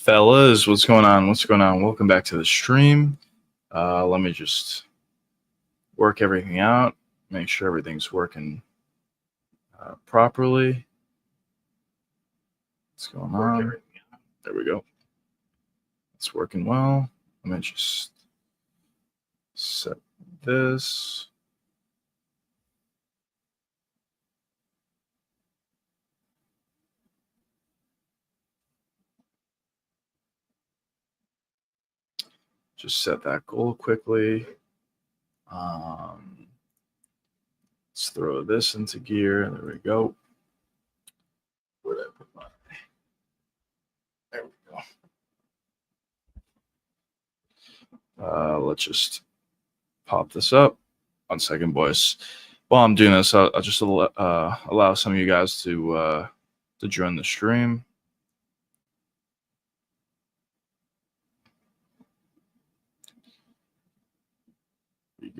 Fellas, what's going on? What's going on? Welcome back to the stream. Let me just work everything out, make sure everything's working properly. What's going on? There we go. It's working well. Let me just set this. Just set that goal quickly. Let's throw this into gear. There we go. Where did I put my? There we go. Let's just pop this up. 1 second, boys. While I'm doing this, I'll just allow some of you guys to join the stream.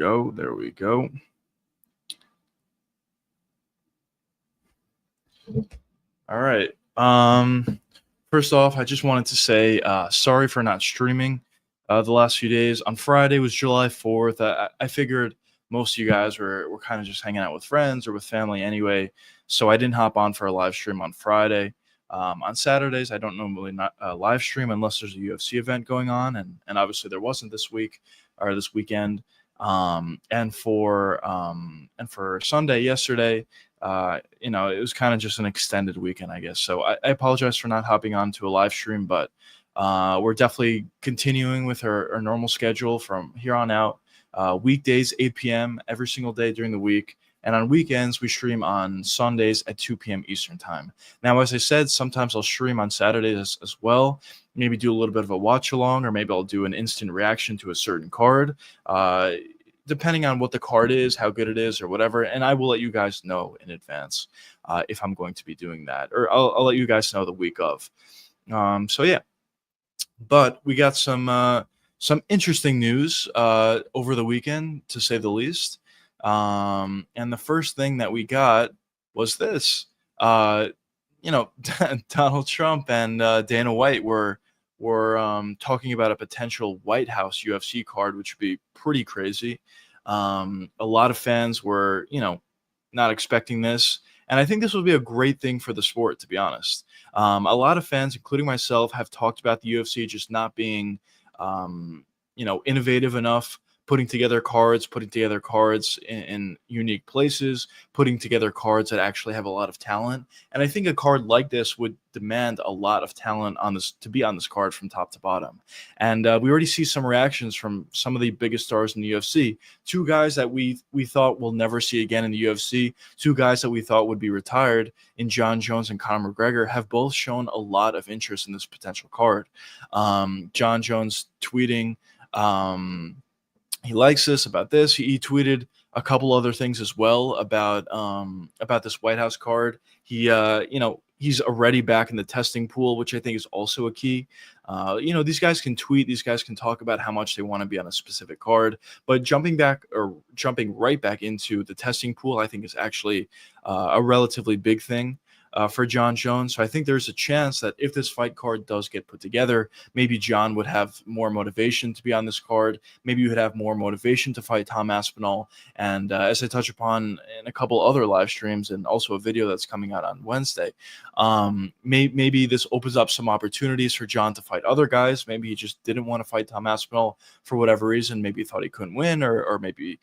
There we go. All right. First off, I just wanted to say sorry for not streaming the last few days. On Friday was July 4th. I figured most of you guys were kind of just hanging out with friends or with family anyway, so I didn't hop on for a live stream on Friday. On Saturdays, I don't normally not live stream unless there's a UFC event going on, and obviously there wasn't this week or this weekend. And for Sunday yesterday, it was kind of just an extended weekend, I guess. So I apologize for not hopping on to a live stream, but we're definitely continuing with our normal schedule from here on out. Weekdays, 8 p.m. every single day during the week. And on weekends, we stream on Sundays at 2 p.m. Eastern time. Now, as I said, sometimes I'll stream on Saturdays as well. Maybe do a little bit of a watch along, or maybe I'll do an instant reaction to a certain card, depending on what the card is, how good it is, or whatever. And I will let you guys know in advance if I'm going to be doing that, or I'll let you guys know the week of. So yeah, but we got some interesting news over the weekend, to say the least. And the first thing that we got was this. Donald Trump and Dana White were talking about a potential White House UFC card, which would be pretty crazy. A lot of fans were, not expecting this. And I think this would be a great thing for the sport, to be honest. A lot of fans, including myself, have talked about the UFC just not being, innovative enough, putting together cards in unique places, putting together cards that actually have a lot of talent. And I think a card like this would demand a lot of talent to be on this card from top to bottom. And we already see some reactions from some of the biggest stars in the UFC. Two guys that we thought we'll never see again in the UFC, two guys that we thought would be retired in Jon Jones and Conor McGregor, have both shown a lot of interest in this potential card. Jon Jones tweeting, he likes this about this. He tweeted a couple other things as well about this White House card. He's already back in the testing pool, which I think is also a key. These guys can tweet, these guys can talk about how much they want to be on a specific card, but jumping right back into the testing pool, I think is actually a relatively big thing for Jon Jones. So I think there's a chance that if this fight card does get put together, maybe Jon would have more motivation to be on this card. Maybe you would have more motivation to fight Tom Aspinall. And as I touch upon in a couple other live streams and also a video that's coming out on Wednesday, maybe this opens up some opportunities for Jon to fight other guys. Maybe he just didn't want to fight Tom Aspinall for whatever reason. Maybe he thought he couldn't win, or maybe,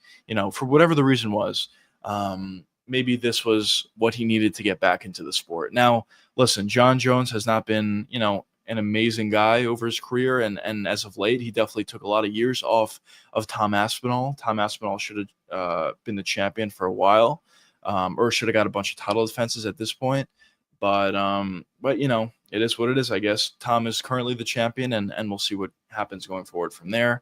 for whatever the reason was. Maybe this was what he needed to get back into the sport. Now, listen, Jon Jones has not been, an amazing guy over his career, and as of late, he definitely took a lot of years off of Tom Aspinall. Tom Aspinall should have been the champion for a while, or should have got a bunch of title defenses at this point. But it is what it is, I guess. Tom is currently the champion, and we'll see what happens going forward from there.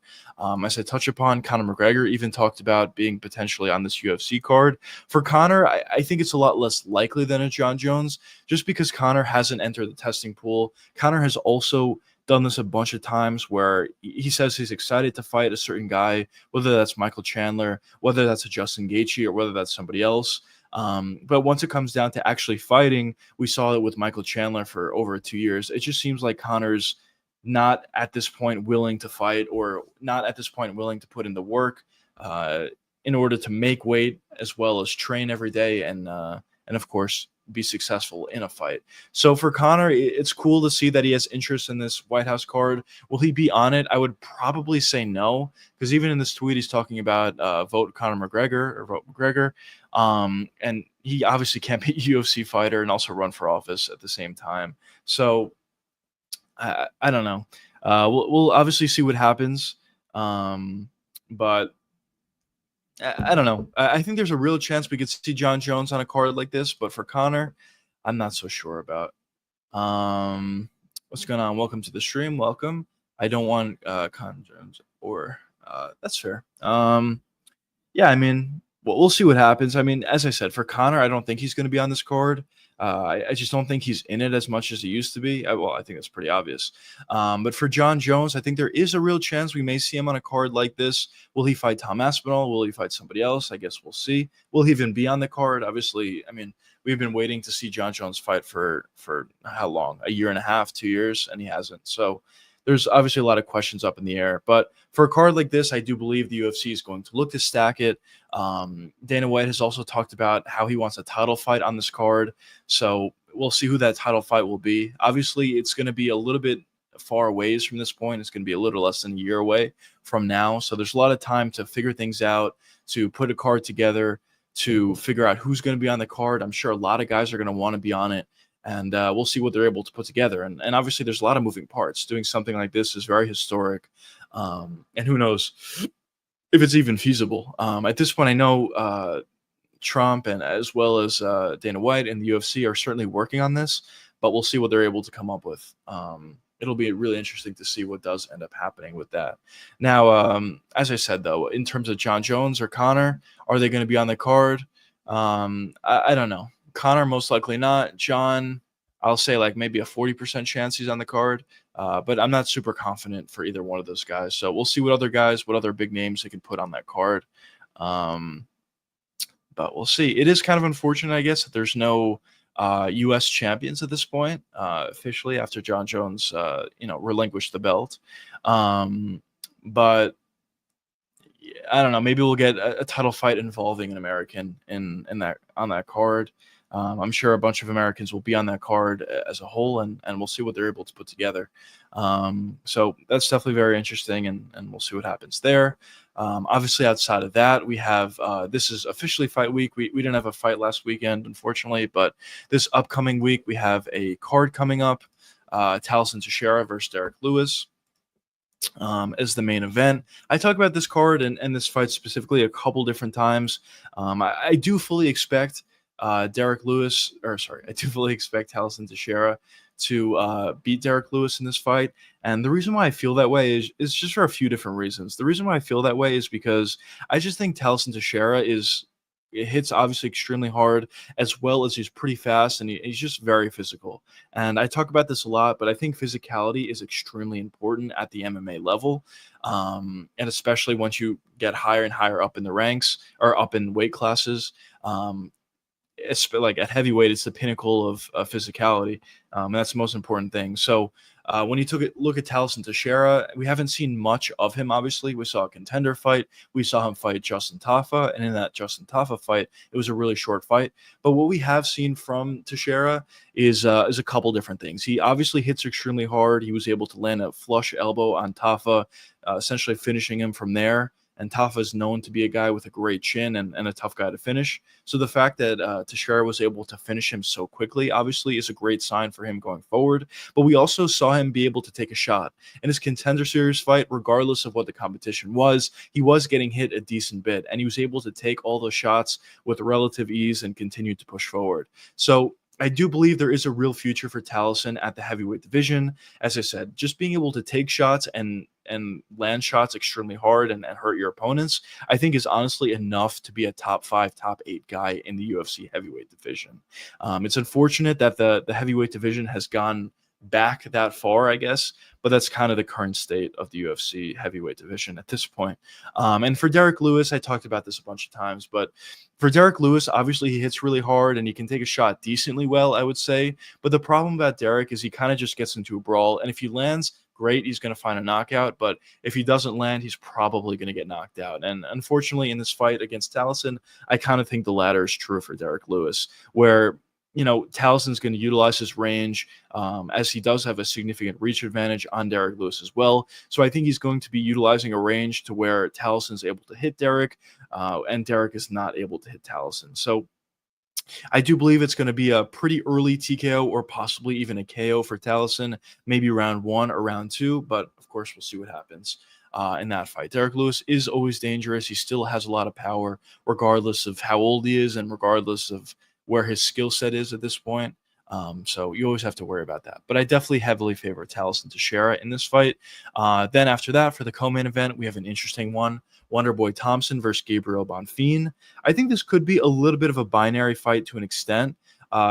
As I touch upon, Conor McGregor even talked about being potentially on this UFC card. For Conor, I think it's a lot less likely than a Jon Jones, just because Conor hasn't entered the testing pool. Conor has also done this a bunch of times where he says he's excited to fight a certain guy, whether that's Michael Chandler, whether that's a Justin Gaethje, or whether that's somebody else. But once it comes down to actually fighting, we saw it with Michael Chandler for over 2 years. It just seems like Conor's not at this point willing to fight, or not at this point willing to put in the work uh, in order to make weight as well as train every day, and of course be successful in a fight. So for Conor, it's cool to see that he has interest in this White House card. Will he be on it? I would probably say no, because even in this tweet, he's talking about vote Conor McGregor or vote McGregor. And he obviously can't be a UFC fighter and also run for office at the same time. So I don't know. We'll obviously see what happens. But I don't know. I think there's a real chance we could see John Jones on a card like this, but for Conor, I'm not so sure about. What's going on? Welcome to the stream. Welcome. I don't want Conor Jones, or that's fair. Yeah, I mean, we'll see what happens. I mean, as I said, for Conor, I don't think he's going to be on this card. I just don't think he's in it as much as he used to be. Well, I think that's pretty obvious. But for John Jones, I think there is a real chance we may see him on a card like this. Will he fight Tom Aspinall? Will he fight somebody else? I guess we'll see. Will he even be on the card? Obviously, I mean, we've been waiting to see John Jones fight for how long? A year and a half, 2 years, and he hasn't. So there's obviously a lot of questions up in the air. But for a card like this, I do believe the UFC is going to look to stack it. Dana White has also talked about how he wants a title fight on this card. So we'll see who that title fight will be. Obviously, it's going to be a little bit far away from this point. It's going to be a little less than a year away from now. So there's a lot of time to figure things out, to put a card together, to figure out who's going to be on the card. I'm sure a lot of guys are going to want to be on it. And we'll see what they're able to put together. And obviously, there's a lot of moving parts. Doing something like this is very historic. And who knows if it's even feasible. At this point, I know Trump and as well as Dana White and the UFC are certainly working on this, but we'll see what they're able to come up with. It'll be really interesting to see what does end up happening with that. Now, as I said, though, in terms of John Jones or Conor, are they going to be on the card? I don't know. Conor, most likely not. John, I'll say like maybe a 40% chance he's on the card, but I'm not super confident for either one of those guys. So we'll see what other big names they can put on that card. But we'll see. It is kind of unfortunate, I guess, that there's no U.S. champions at this point officially after John Jones, relinquished the belt. But I don't know. Maybe we'll get a title fight involving an American on that card. I'm sure a bunch of Americans will be on that card as a whole, and we'll see what they're able to put together. So that's definitely very interesting, and we'll see what happens there. Obviously, outside of that, we have this is officially fight week. We didn't have a fight last weekend, unfortunately, but this upcoming week we have a card coming up. Taliesin Teixeira versus Derek Lewis as the main event. I talk about this card and this fight specifically a couple different times. I do fully expect I do fully expect Taliesin Teixeira to beat Derek Lewis in this fight. And the reason why I feel that way is just for a few different reasons. The reason why I feel that way is because I just think Taliesin Teixeira it hits obviously extremely hard, as well as he's pretty fast, and he's just very physical. And I talk about this a lot, but I think physicality is extremely important at the MMA level. And especially once you get higher and higher up in the ranks or up in weight classes. It's like at heavyweight, it's the pinnacle of physicality, and that's the most important thing. So when you look at Taliesin Teixeira, we haven't seen much of him. Obviously, we saw a contender fight. We saw him fight Justin Tafa, and in that Justin Tafa fight, it was a really short fight. But what we have seen from Teixeira is a couple different things. He obviously hits extremely hard. He was able to land a flush elbow on Tafa, essentially finishing him from there. And Tafa is known to be a guy with a great chin and a tough guy to finish. So the fact that Teixeira was able to finish him so quickly, obviously, is a great sign for him going forward. But we also saw him be able to take a shot. In his Contender Series fight, regardless of what the competition was, he was getting hit a decent bit. And he was able to take all those shots with relative ease and continue to push forward. So I do believe there is a real future for Taliesin at the heavyweight division. As I said, just being able to take shots and land shots extremely hard and hurt your opponents, I think is honestly enough to be a top 5, top 8 guy in the UFC heavyweight division. It's unfortunate that the heavyweight division has gone back that far, I guess, but that's kind of the current state of the UFC heavyweight division at this point. And for Derek Lewis, I talked about this a bunch of times, but for Derek Lewis, obviously he hits really hard and he can take a shot decently well, I would say. But the problem about Derek is he kind of just gets into a brawl, and if he lands great. He's going to find a knockout, but if he doesn't land, he's probably going to get knocked out. And unfortunately, in this fight against Taliesin, I kind of think the latter is true for Derek Lewis, where Talison's going to utilize his range, as he does have a significant reach advantage on Derek Lewis as well. So I think he's going to be utilizing a range to where Talison's able to hit Derek, and Derek is not able to hit Taliesin. So I do believe it's going to be a pretty early TKO or possibly even a KO for Taliesin, maybe round 1 or round 2, but of course we'll see what happens in that fight. Derek Lewis is always dangerous. He still has a lot of power, regardless of how old he is and regardless of where his skill set is at this point. So you always have to worry about that. But I definitely heavily favor Taliesin Teixeira in this fight. Then after that, for the co-main event, we have an interesting one. Wonderboy Thompson versus Gabriel Bonfim. I think this could be a little bit of a binary fight to an extent.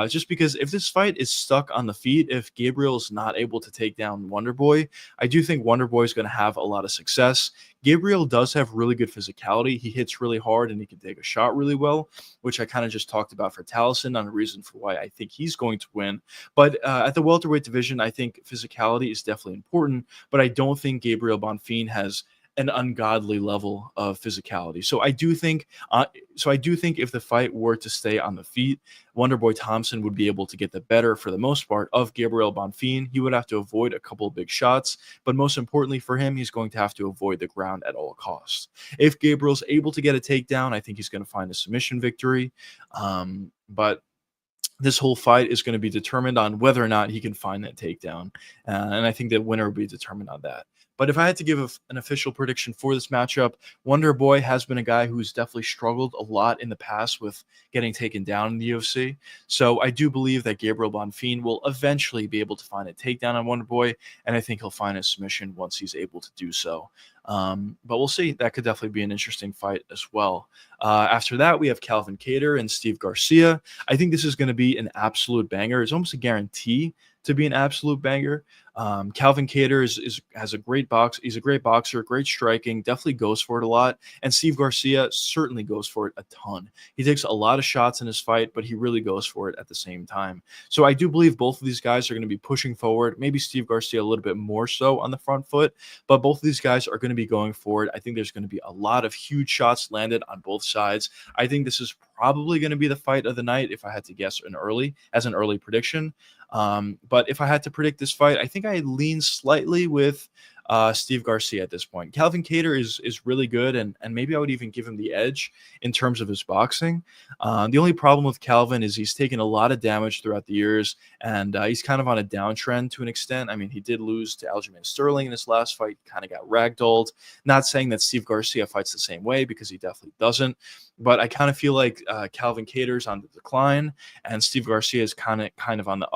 Just because if this fight is stuck on the feet, if Gabriel is not able to take down Wonderboy, I do think Wonderboy is going to have a lot of success. Gabriel does have really good physicality. He hits really hard and he can take a shot really well, which I kind of just talked about for Taliesin on a reason for why I think he's going to win. But at the welterweight division, I think physicality is definitely important, but I don't think Gabriel Bonfim has an ungodly level of physicality. So I do think if the fight were to stay on the feet, Wonderboy Thompson would be able to get the better for the most part of Gabriel Bonfim. He would have to avoid a couple of big shots, but most importantly for him, he's going to have to avoid the ground at all costs. If Gabriel's able to get a takedown, I think he's going to find a submission victory. But this whole fight is going to be determined on whether or not he can find that takedown. And I think the winner will be determined on that. But if I had to give an official prediction for this matchup, Wonder Boy has been a guy who's definitely struggled a lot in the past with getting taken down in the UFC. So I do believe that Gabriel Bonfim will eventually be able to find a takedown on Wonder Boy, and I think he'll find a submission once he's able to do so. But we'll see. That could definitely be an interesting fight as well. After that, we have Calvin Kattar and Steve Garcia. I think this is going to be an absolute banger. It's almost a guarantee to be an absolute banger. Calvin Kattar has a great box. He's a great boxer, great striking, definitely goes for it a lot. And Steve Garcia certainly goes for it a ton. He takes a lot of shots in his fight, but he really goes for it at the same time. So I do believe both of these guys are going to be pushing forward. Maybe Steve Garcia a little bit more so on the front foot, but both of these guys are going to be going for it. I think there's going to be a lot of huge shots landed on both sides. I think this is probably going to be the fight of the night if I had to guess an early prediction. But if I had to predict this fight, I think I lean slightly with Steve Garcia at this point. Calvin Kattar is really good, and maybe I would even give him the edge in terms of his boxing. The only problem with Calvin is he's taken a lot of damage throughout the years, and he's kind of on a downtrend to an extent. I mean, he did lose to Aljamain Sterling in his last fight, kind of got ragdolled. Not saying that Steve Garcia fights the same way, because he definitely doesn't, but I kind of feel like Calvin Kattar's on the decline, and Steve Garcia is kind of on the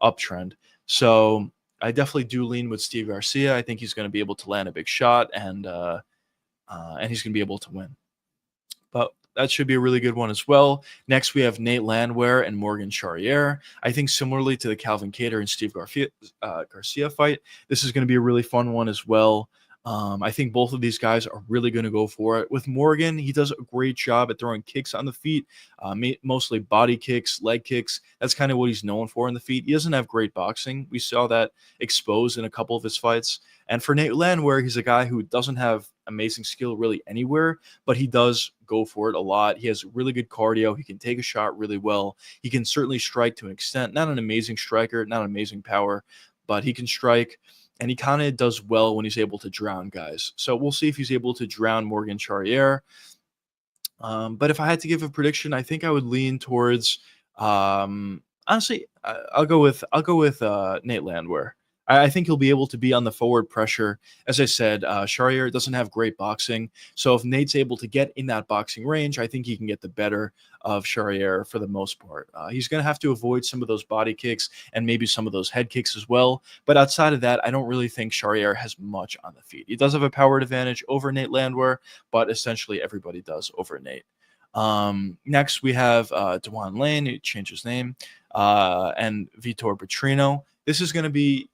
uptrend. So I definitely do lean with Steve Garcia. I think he's going to be able to land a big shot, and he's going to be able to win. But that should be a really good one as well. Next, we have Nate Landwehr and Morgan Charrier. I think similarly to the Calvin Kattar and Steve Garcia fight, this is going to be a really fun one as well. I think both of these guys are really going to go for it. With Morgan, he does a great job at throwing kicks on the feet, mostly body kicks, leg kicks. That's kind of what he's known for in the feet. He doesn't have great boxing. We saw that exposed in a couple of his fights. And for Nate Landwehr, he's a guy who doesn't have amazing skill really anywhere, but he does go for it a lot. He has really good cardio. He can take a shot really well. He can certainly strike to an extent. Not an amazing striker, not amazing power, but he can strike. And he kind of does well when he's able to drown guys. So we'll see if he's able to drown Morgan Charrier. But if I had to give a prediction, I think I would lean towards honestly, I'll go with Nate Landwehr. I think he'll be able to be on the forward pressure. As I said, Charrier doesn't have great boxing. So if Nate's able to get in that boxing range, I think he can get the better of Charrier for the most part. He's going to have to avoid some of those body kicks and maybe some of those head kicks as well. But outside of that, I don't really think Charrier has much on the feet. He does have a power advantage over Nate Landwehr, but essentially everybody does over Nate. Next, we have Dewan Lane, who changed his name, and Vitor Petrino. This is going to be,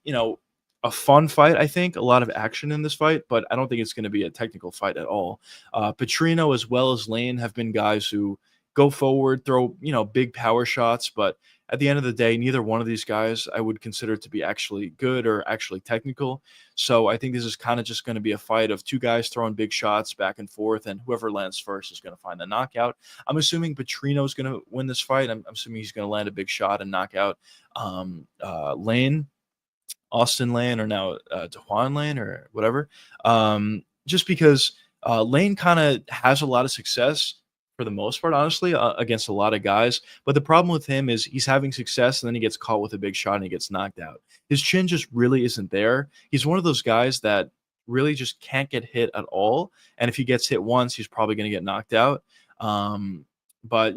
a fun fight, I think. A lot of action in this fight, but I don't think it's going to be a technical fight at all. Petrino as well as Lane have been guys who, go forward, throw, big power shots. But at the end of the day, neither one of these guys I would consider to be actually good or actually technical. So I think this is kind of just going to be a fight of two guys throwing big shots back and forth, and whoever lands first is going to find the knockout. I'm assuming Petrino is going to win this fight. I'm assuming he's going to land a big shot and knock out Lane, Austin Lane, or now Dejuan Lane or whatever. Just because Lane kind of has a lot of success for the most part, honestly, against a lot of guys. But the problem with him is he's having success and then he gets caught with a big shot and he gets knocked out. His chin just really isn't there. He's one of those guys that really just can't get hit at all. And if he gets hit once, he's probably going to get knocked out. But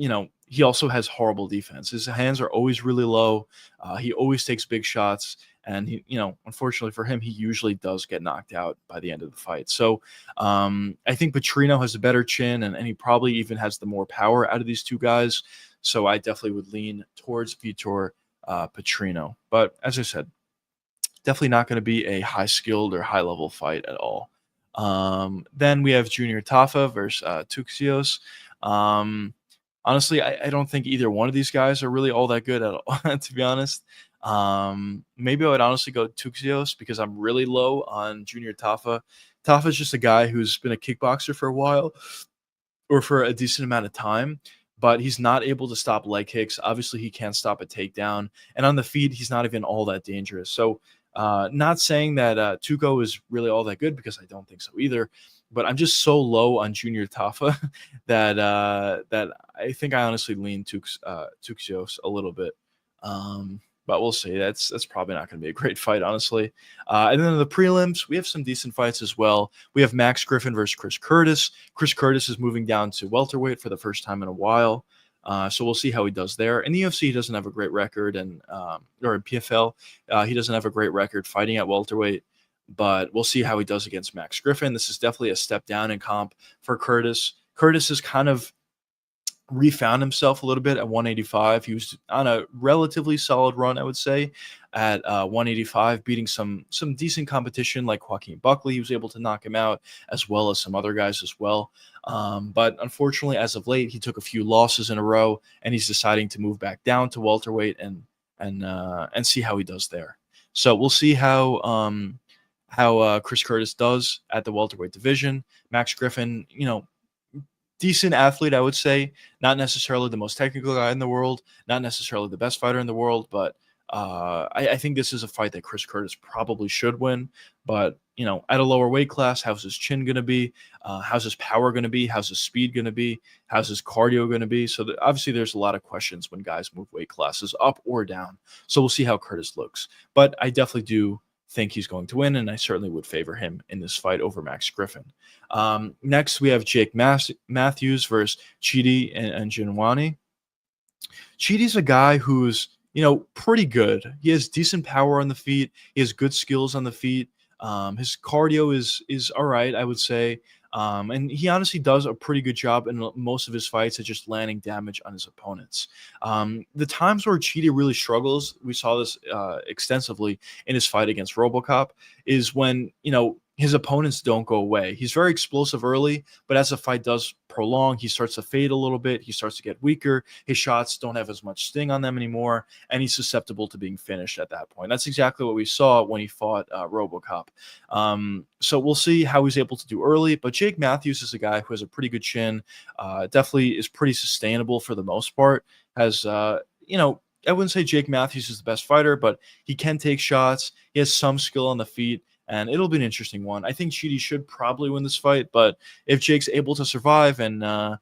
he also has horrible defense. His hands are always really low. He always takes big shots, and unfortunately for him, he usually does get knocked out by the end of the fight. So I think Petrino has a better chin, and he probably even has the more power out of these two guys. So I definitely would lean towards Vitor Petrino. But as I said, definitely not going to be a high skilled or high level fight at all. Then we have Junior Tafa versus Tuxios. Honestly, I don't think either one of these guys are really all that good at all, to be honest. Maybe I would honestly go Tuxios because I'm really low on Junior Tafa. Tafa is just a guy who's been a kickboxer for a while or for a decent amount of time, but he's not able to stop leg kicks. Obviously, he can't stop a takedown. And on the feet, he's not even all that dangerous. So, not saying that Tuco is really all that good because I don't think so either. But I'm just so low on Junior Tafa that I think I honestly lean Tuxios a little bit. But we'll see. That's probably not going to be a great fight, honestly. And then in the prelims, we have some decent fights as well. We have Max Griffin versus Chris Curtis. Chris Curtis is moving down to welterweight for the first time in a while. So we'll see how he does there. In the UFC, he doesn't have a great record, and or in PFL, he doesn't have a great record fighting at welterweight. But we'll see how he does against Max Griffin. This is definitely a step down in comp for Curtis. Curtis is kind of refound himself a little bit at 185. He was on a relatively solid run, I would say, at 185, beating some decent competition like Joaquin Buckley. He was able to knock him out, as well as some other guys as well. But unfortunately, as of late, he took a few losses in a row, and he's deciding to move back down to welterweight and see how he does there. So we'll see how Chris Curtis does at the welterweight division. Max Griffin, decent athlete, I would say. Not necessarily the most technical guy in the world, not necessarily the best fighter in the world, but I think this is a fight that Chris Curtis probably should win. But, at a lower weight class, how's his chin going to be? How's his power going to be? How's his speed going to be? How's his cardio going to be? So obviously there's a lot of questions when guys move weight classes up or down. So we'll see how Curtis looks. But I definitely do think he's going to win, and I certainly would favor him in this fight over Max Griffin. Next, we have Jake Matthews versus Chidi and Jinwani. Chidi's a guy who's, pretty good. He has decent power on the feet. He has good skills on the feet. His cardio is all right, I would say. And he honestly does a pretty good job in most of his fights at just landing damage on his opponents. The times where Chidi really struggles, we saw this extensively in his fight against RoboCop, is when, his opponents don't go away. He's very explosive early, but as the fight does prolong, he starts to fade a little bit. He starts to get weaker. His shots don't have as much sting on them anymore, and he's susceptible to being finished at that point. That's exactly what we saw when he fought RoboCop. So we'll see how he's able to do early, but Jake Matthews is a guy who has a pretty good chin, definitely is pretty sustainable for the most part, has, I wouldn't say Jake Matthews is the best fighter, but he can take shots. He has some skill on the feet, and it'll be an interesting one. I think Chidi should probably win this fight, but if Jake's able to survive and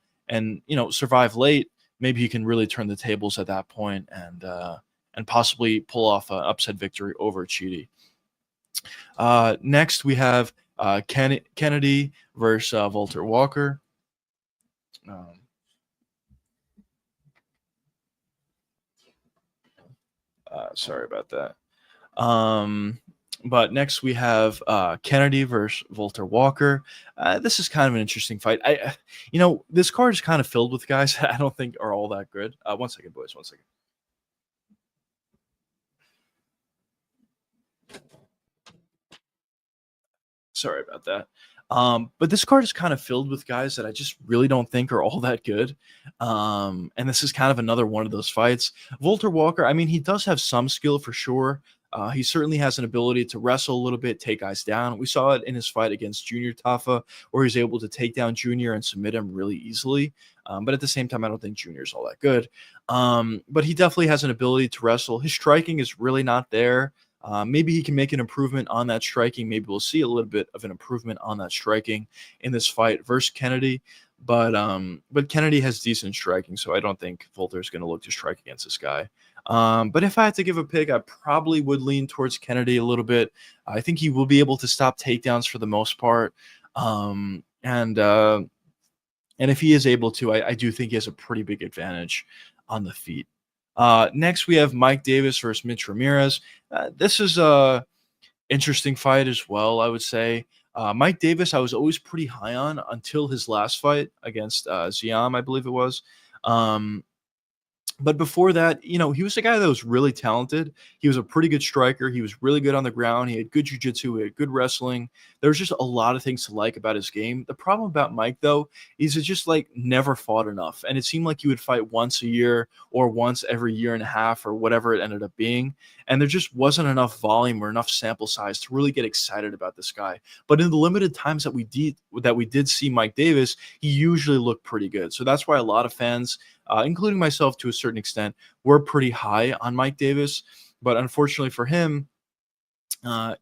survive late, maybe he can really turn the tables at that point and possibly pull off an upset victory over Chidi. Next, we have Kennedy versus Walter Walker. Sorry about that. But next we have Kennedy versus Walter Walker. This is kind of an interesting fight. This card is kind of filled with guys I don't think are all that good. One second, boys. One second. Sorry about that. But this card is kind of filled with guys that I just really don't think are all that good. And this is kind of another one of those fights. Volter Walker, I mean, he does have some skill for sure. He certainly has an ability to wrestle a little bit, take guys down. We saw it in his fight against Junior Tafa, where he's able to take down Junior and submit him really easily. But at the same time, I don't think Junior's all that good. But he definitely has an ability to wrestle. His striking is really not there. Maybe he can make an improvement on that striking. Maybe we'll see a little bit of an improvement on that striking in this fight versus Kennedy. But Kennedy has decent striking, so I don't think Volter is going to look to strike against this guy. But if I had to give a pick, I probably would lean towards Kennedy a little bit. I think he will be able to stop takedowns for the most part. And if he is able to, I do think he has a pretty big advantage on the feet. Next, we have Mike Davis versus Mitch Ramirez. This is a interesting fight as well, I would say. Mike Davis, I was always pretty high on until his last fight against Ziam, I believe it was. Um, but before that, he was a guy that was really talented. He was a pretty good striker. He was really good on the ground. He had good jiu-jitsu. He had good wrestling. There was just a lot of things to like about his game. The problem about Mike, though, is it just like never fought enough. And it seemed like he would fight once a year or once every year and a half or whatever it ended up being. And there just wasn't enough volume or enough sample size to really get excited about this guy. But in the limited times that we did see Mike Davis, he usually looked pretty good. So that's why a lot of fans, including myself to a certain extent, were pretty high on Mike Davis. But unfortunately for him,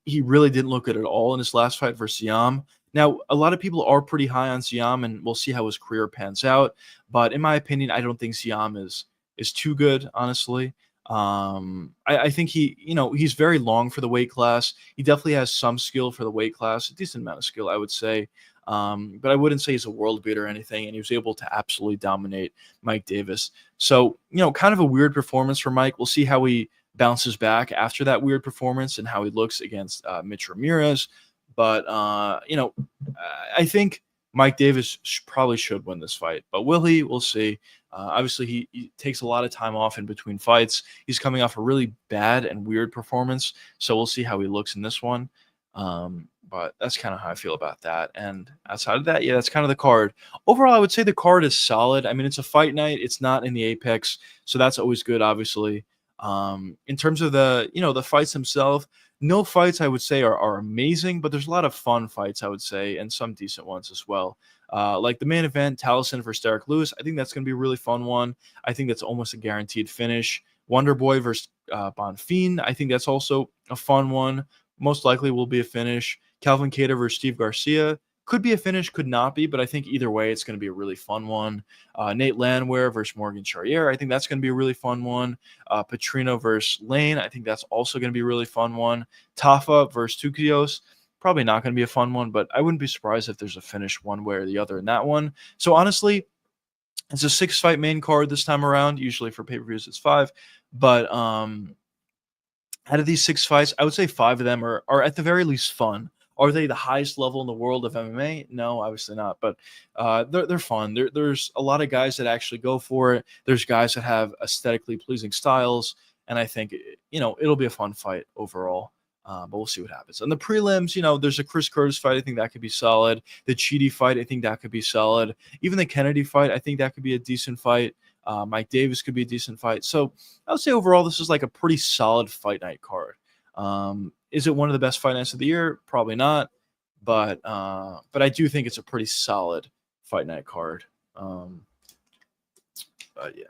he really didn't look good at all in his last fight versus Siam. Now, a lot of people are pretty high on Siam, and we'll see how his career pans out. But in my opinion, I don't think Siam is too good, honestly. I think he's very long for the weight class. He definitely has some skill for the weight class, a decent amount of skill, I would say. But I wouldn't say he's a world beater or anything, and he was able to absolutely dominate Mike Davis. So, kind of a weird performance for Mike. We'll see how he bounces back after that weird performance and how he looks against Mitch Ramirez. But, I think Mike Davis probably should win this fight. But will he? We'll see. Obviously, he takes a lot of time off in between fights. He's coming off a really bad and weird performance. So we'll see how he looks in this one. But that's kind of how I feel about that. And outside of that, yeah, that's kind of the card. Overall, I would say the card is solid. I mean, it's a fight night. It's not in the Apex, so that's always good, obviously. In terms of the fights themselves, no fights I would say are amazing, but there's a lot of fun fights, I would say, and some decent ones as well. Like the main event, Taliesin versus Derek Lewis. I think that's going to be a really fun one. I think that's almost a guaranteed finish. Wonder Boy versus Bonfim. I think that's also a fun one. Most likely will be a finish. Calvin Kattar versus Steve Garcia. Could be a finish, could not be, but I think either way, it's going to be a really fun one. Nate Landwehr versus Morgan Charrier. I think that's going to be a really fun one. Petrino versus Lane. I think that's also going to be a really fun one. Tafa versus Tukios. Probably not going to be a fun one, but I wouldn't be surprised if there's a finish one way or the other in that one. So honestly, it's a 6-fight main card this time around. Usually for pay-per-views, it's 5. But out of these 6 fights, I would say 5 of them are at the very least fun. Are they the highest level in the world of MMA? No, obviously not. But they're fun. There's a lot of guys that actually go for it. There's guys that have aesthetically pleasing styles, and I think it'll be a fun fight overall. But we'll see what happens. On the prelims, there's a Chris Curtis fight. I think that could be solid. The Chidi fight, I think that could be solid. Even the Kennedy fight, I think that could be a decent fight. Mike Davis could be a decent fight. So I would say overall, this is like a pretty solid fight night card. Is it one of the best fight nights of the year? Probably not. But I do think it's a pretty solid fight night card. But yeah.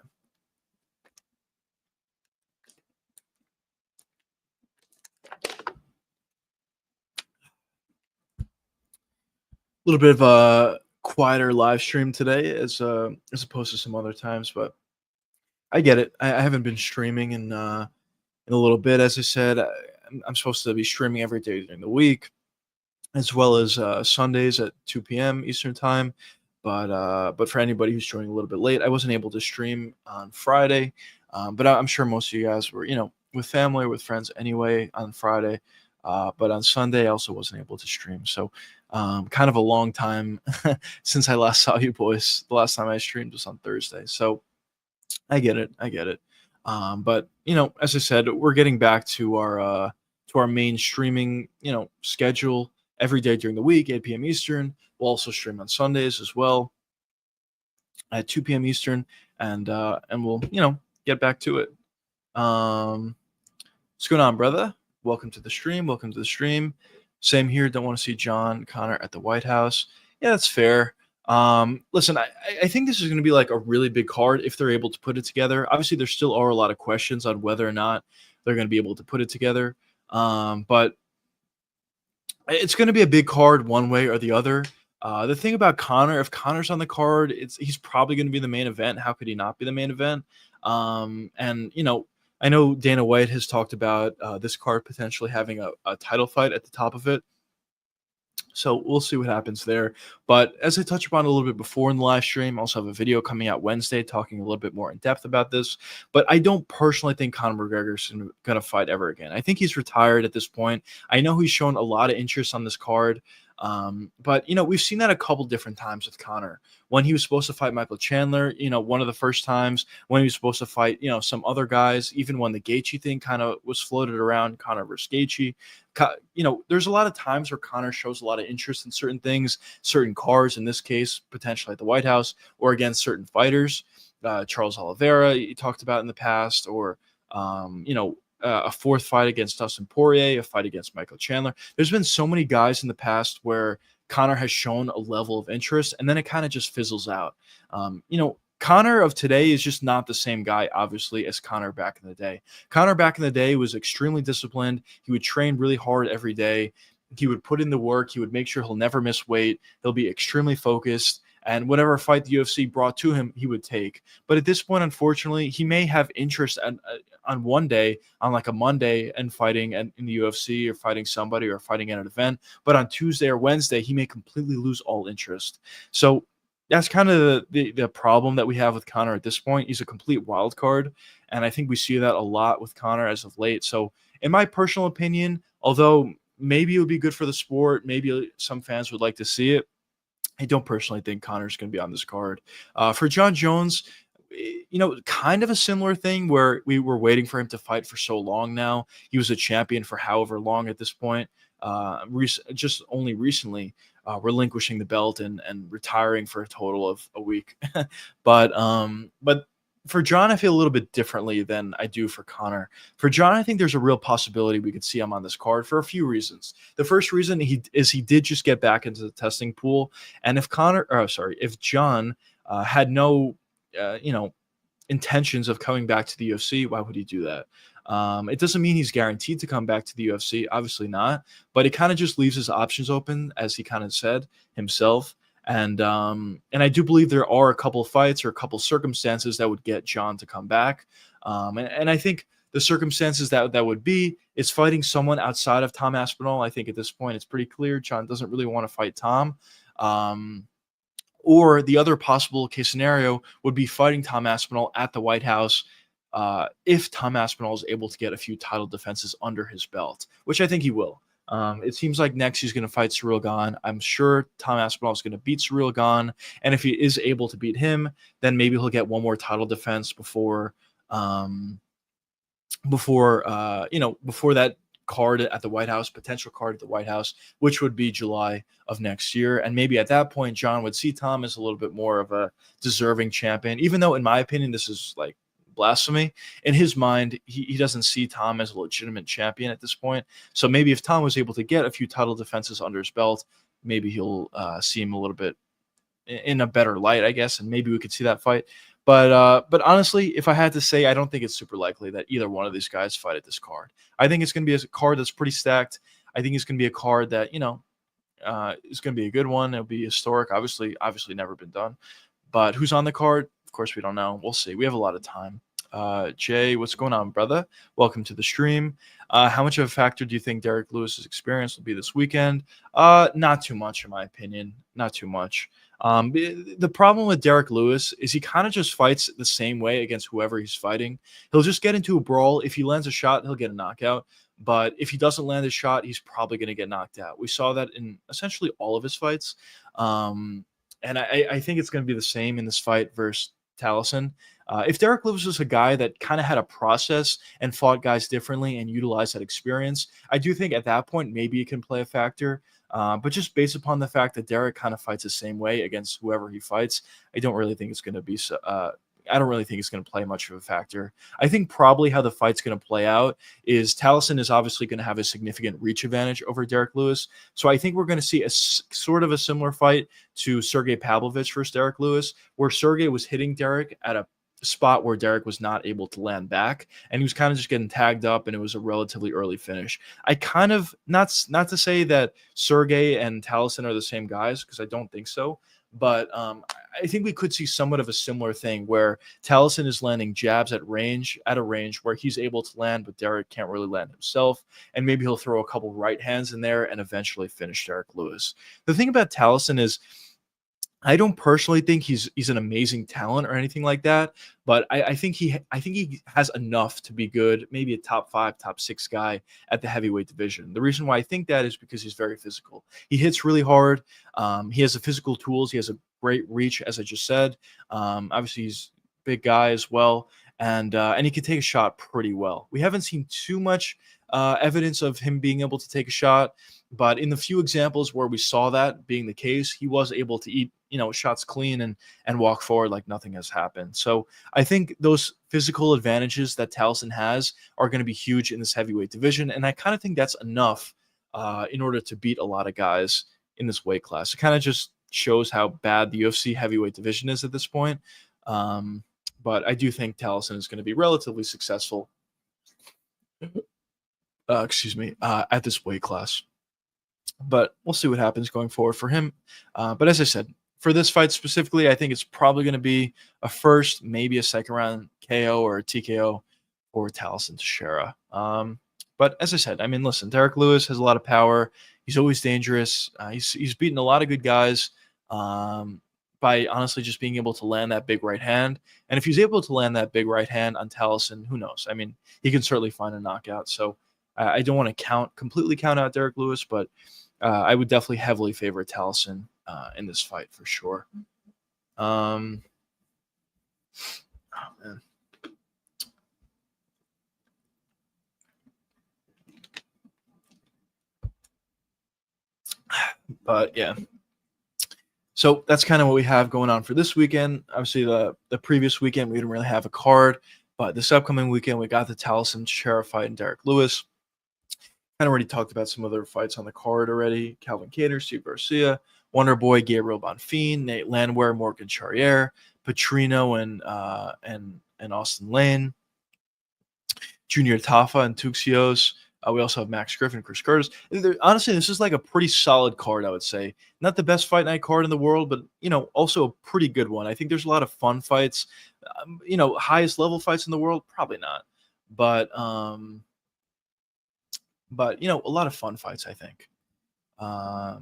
A little bit of a quieter live stream today as opposed to some other times, but I get it. I haven't been streaming in a little bit. As I said, I'm supposed to be streaming every day during the week, as well as Sundays at 2 p.m. Eastern time. But for anybody who's joining a little bit late, I wasn't able to stream on Friday. But I'm sure most of you guys were, with family or with friends anyway on Friday. But on Sunday, I also wasn't able to stream. So kind of a long time since I last saw you boys. The last time I streamed was on Thursday. So I get it. But as I said, we're getting back to our main streaming, schedule every day during the week, 8 p.m. Eastern. We'll also stream on Sundays as well at 2 p.m. Eastern, and we'll get back to it. Um, what's going on, brother? Welcome to the stream. Welcome to the stream. Same here. Don't want to see John Connor at the White House. Yeah, that's fair. Listen, I think this is going to be like a really big card if they're able to put it together. Obviously, there still are a lot of questions on whether or not they're going to be able to put it together. But it's going to be a big card one way or the other. The thing about Conor, if Conor's on the card, he's probably going to be the main event. How could he not be the main event? And I know Dana White has talked about this card potentially having a title fight at the top of it. So we'll see what happens there. But as I touched upon a little bit before in the live stream, I also have a video coming out Wednesday talking a little bit more in depth about this. But I don't personally think Conor McGregor is going to fight ever again. I think he's retired at this point. I know he's shown a lot of interest on this card. But we've seen that a couple different times with Conor. When he was supposed to fight Michael Chandler, one of the first times, when he was supposed to fight, some other guys, even when the Gaethje thing kind of was floated around, Conor versus Gaethje. There's a lot of times where Conor shows a lot of interest in certain things, certain cards, in this case, potentially at the White House, or against certain fighters. Charles Oliveira, you talked about in the past, or, a fourth fight against Dustin Poirier, a fight against Michael Chandler. There's been so many guys in the past where Conor has shown a level of interest, and then it kind of just fizzles out. Conor of today is just not the same guy, obviously, as Conor back in the day. Conor back in the day was extremely disciplined. He would train really hard every day. He would put in the work. He would make sure he'll never miss weight. He'll be extremely focused. And whatever fight the UFC brought to him, he would take. But at this point, unfortunately, he may have interest on one day, on like a Monday, and fighting in the UFC or fighting somebody or fighting at an event. But on Tuesday or Wednesday, he may completely lose all interest. So that's kind of the problem that we have with Conor at this point. He's a complete wild card, and I think we see that a lot with Conor as of late. So in my personal opinion, although maybe it would be good for the sport, maybe some fans would like to see it, I don't personally think Conor's going to be on this card. For John Jones, kind of a similar thing where we were waiting for him to fight for so long now. He was a champion for however long at this point. Just only recently relinquishing the belt and retiring for a total of a week. But for John, I feel a little bit differently than I do for Conor. For John, I think there's a real possibility we could see him on this card for a few reasons. The first reason he did just get back into the testing pool, and if John had no, intentions of coming back to the UFC, why would he do that? It doesn't mean he's guaranteed to come back to the UFC, obviously not, but it kind of just leaves his options open, as he kind of said himself. And I do believe there are a couple fights or a couple circumstances that would get John to come back. And I think the circumstances that would be is fighting someone outside of Tom Aspinall. I think at this point it's pretty clear John doesn't really want to fight Tom. Or the other possible case scenario would be fighting Tom Aspinall at the White House if Tom Aspinall is able to get a few title defenses under his belt, which I think he will. It seems like next he's going to fight Ciryl Gane. I'm sure Tom Aspinall is going to beat Ciryl Gane, and if he is able to beat him, then maybe he'll get one more title defense before that card at the White House, potential card at the White House, which would be July of next year. And maybe at that point, John would see Tom as a little bit more of a deserving champion, even though, in my opinion, this is like blasphemy. In his mind, he doesn't see Tom as a legitimate champion at this point. So maybe if Tom was able to get a few title defenses under his belt, maybe he'll see him a little bit in a better light, I guess, and maybe we could see that fight. But honestly, if I had to say, I don't think it's super likely that either one of these guys fight at this card. I think it's going to be a card that's pretty stacked. I think it's going to be a card that is going to be a good one. It'll be historic. Obviously never been done. But who's on the card? Of course, we don't know. We'll see. We have a lot of time. Jay, what's going on, brother? Welcome to the stream. How much of a factor do you think Derek Lewis's experience will be this weekend? Not too much, in my opinion. Not too much. The problem with Derek Lewis is he kind of just fights the same way against whoever he's fighting. He'll just get into a brawl. If he lands a shot, he'll get a knockout. But if he doesn't land a shot, he's probably going to get knocked out. We saw that in essentially all of his fights. And I think it's going to be the same in this fight versus Taliesin. If Derek Lewis was a guy that kind of had a process and fought guys differently and utilized that experience, I do think at that point maybe it can play a factor. But just based upon the fact that Derek kind of fights the same way against whoever he fights, I don't really think it's going to be so. I don't really think it's going to play much of a factor. I think probably how the fight's going to play out is Taliesin is obviously going to have a significant reach advantage over Derek Lewis. So I think we're going to see a sort of a similar fight to Sergey Pavlovich versus Derek Lewis, where Sergey was hitting Derek at a spot where Derek was not able to land back, and he was kind of just getting tagged up, and it was a relatively early finish. I kind of not to say that Sergey and Taliesin are the same guys, because I don't think so, but I think we could see somewhat of a similar thing where Taliesin is landing jabs at a range where he's able to land, but Derek can't really land himself, and maybe he'll throw a couple right hands in there and eventually finish Derek Lewis. The thing about Taliesin is, I don't personally think he's an amazing talent or anything like that, but I think he has enough to be good, maybe a top 5, top 6 guy at the heavyweight division. The reason why I think that is because he's very physical. He hits really hard. He has the physical tools. He has a great reach, as I just said. Obviously, he's a big guy as well, and he can take a shot pretty well. We haven't seen too much evidence of him being able to take a shot, but in the few examples where we saw that being the case, he was able to eat shots clean and walk forward like nothing has happened. So I think those physical advantages that Taliesin has are going to be huge in this heavyweight division, and I kind of think that's enough in order to beat a lot of guys in this weight class. It kind of just shows how bad the UFC heavyweight division is at this point. But I do think Taliesin is going to be relatively successful. At this weight class. But we'll see what happens going forward for him. But as I said, for this fight specifically, I think it's probably going to be a first, maybe a second round KO or a TKO for Taliesin Teixeira. But as I said, I mean, listen, Derek Lewis has a lot of power. He's always dangerous. He's beaten a lot of good guys by honestly just being able to land that big right hand. And if he's able to land that big right hand on Taliesin, who knows? I mean, he can certainly find a knockout. So I don't want to completely count out Derek Lewis, but I would definitely heavily favor Taliesin in this fight for sure. Oh, man. But yeah. So that's kind of what we have going on for this weekend. Obviously, the previous weekend, we didn't really have a card, but this upcoming weekend, we got the Taliesin Teixeira fight and Derek Lewis. Kind of already talked about some other fights on the card already. Calvin Kattar, Steve Garcia, Wonder Boy, Gabriel Bonfim, Nate Landwehr, Morgan Charrier, Petrino, and Austin Lane, Junior Tafa and Tuxios. We also have Max Griffin, Chris Curtis. Honestly, this is like a pretty solid card, I would say. Not the best fight night card in the world, but, also a pretty good one. I think there's a lot of fun fights. Highest level fights in the world? Probably not. But a lot of fun fights, I think. Yeah,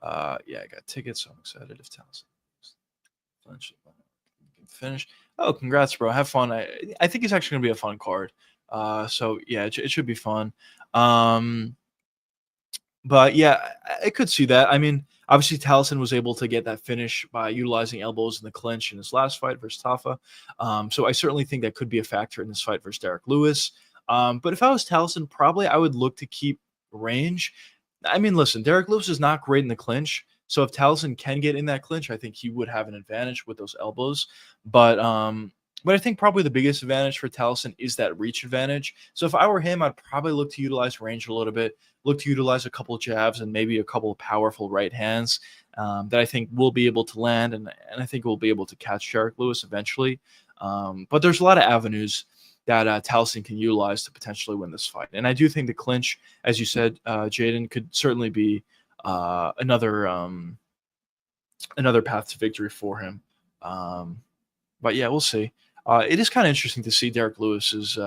I got tickets, so I'm excited if Taliesin can finish. Oh, congrats, bro. Have fun. I think it's actually going to be a fun card. So yeah, it should be fun. But yeah, I could see that. I mean, obviously Taliesin was able to get that finish by utilizing elbows in the clinch in his last fight versus Tafa. So I certainly think that could be a factor in this fight versus Derek Lewis. But if I was Taliesin, probably I would look to keep range. I mean, listen, Derek Lewis is not great in the clinch. So if Taliesin can get in that clinch, I think he would have an advantage with those elbows. But I think probably the biggest advantage for Taliesin is that reach advantage. So if I were him, I'd probably look to utilize range a little bit, look to utilize a couple of jabs and maybe a couple of powerful right hands that I think will be able to land, and I think we'll be able to catch Derek Lewis eventually. But there's a lot of avenues that Taliesin can utilize to potentially win this fight. And I do think the clinch, as you said, Jaden, could certainly be another path to victory for him. But yeah, we'll see. It is kind of interesting to see Derek Lewis is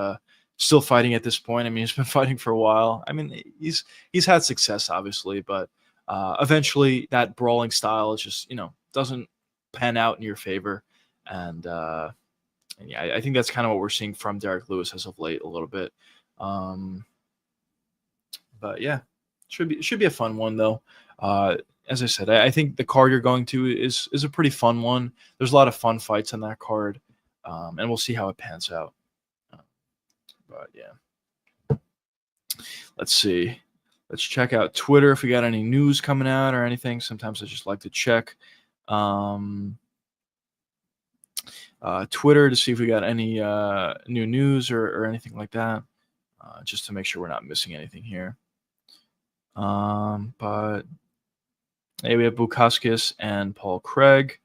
still fighting at this point. I mean, he's been fighting for a while. I mean, he's had success, obviously, but eventually that brawling style just doesn't pan out in your favor. And yeah, I think that's kind of what we're seeing from Derek Lewis as of late a little bit. But yeah, it should be a fun one though. as I said, I think the card you're going to is a pretty fun one. There's a lot of fun fights on that card, and we'll see how it pans out. Uh, but yeah, let's see. Let's check out Twitter if we got any news coming out or anything. Sometimes I just like to check um, Twitter to see if we got any new news or anything like that, just to make sure we're not missing anything here. But hey, we have Bukauskas and Paul Craig.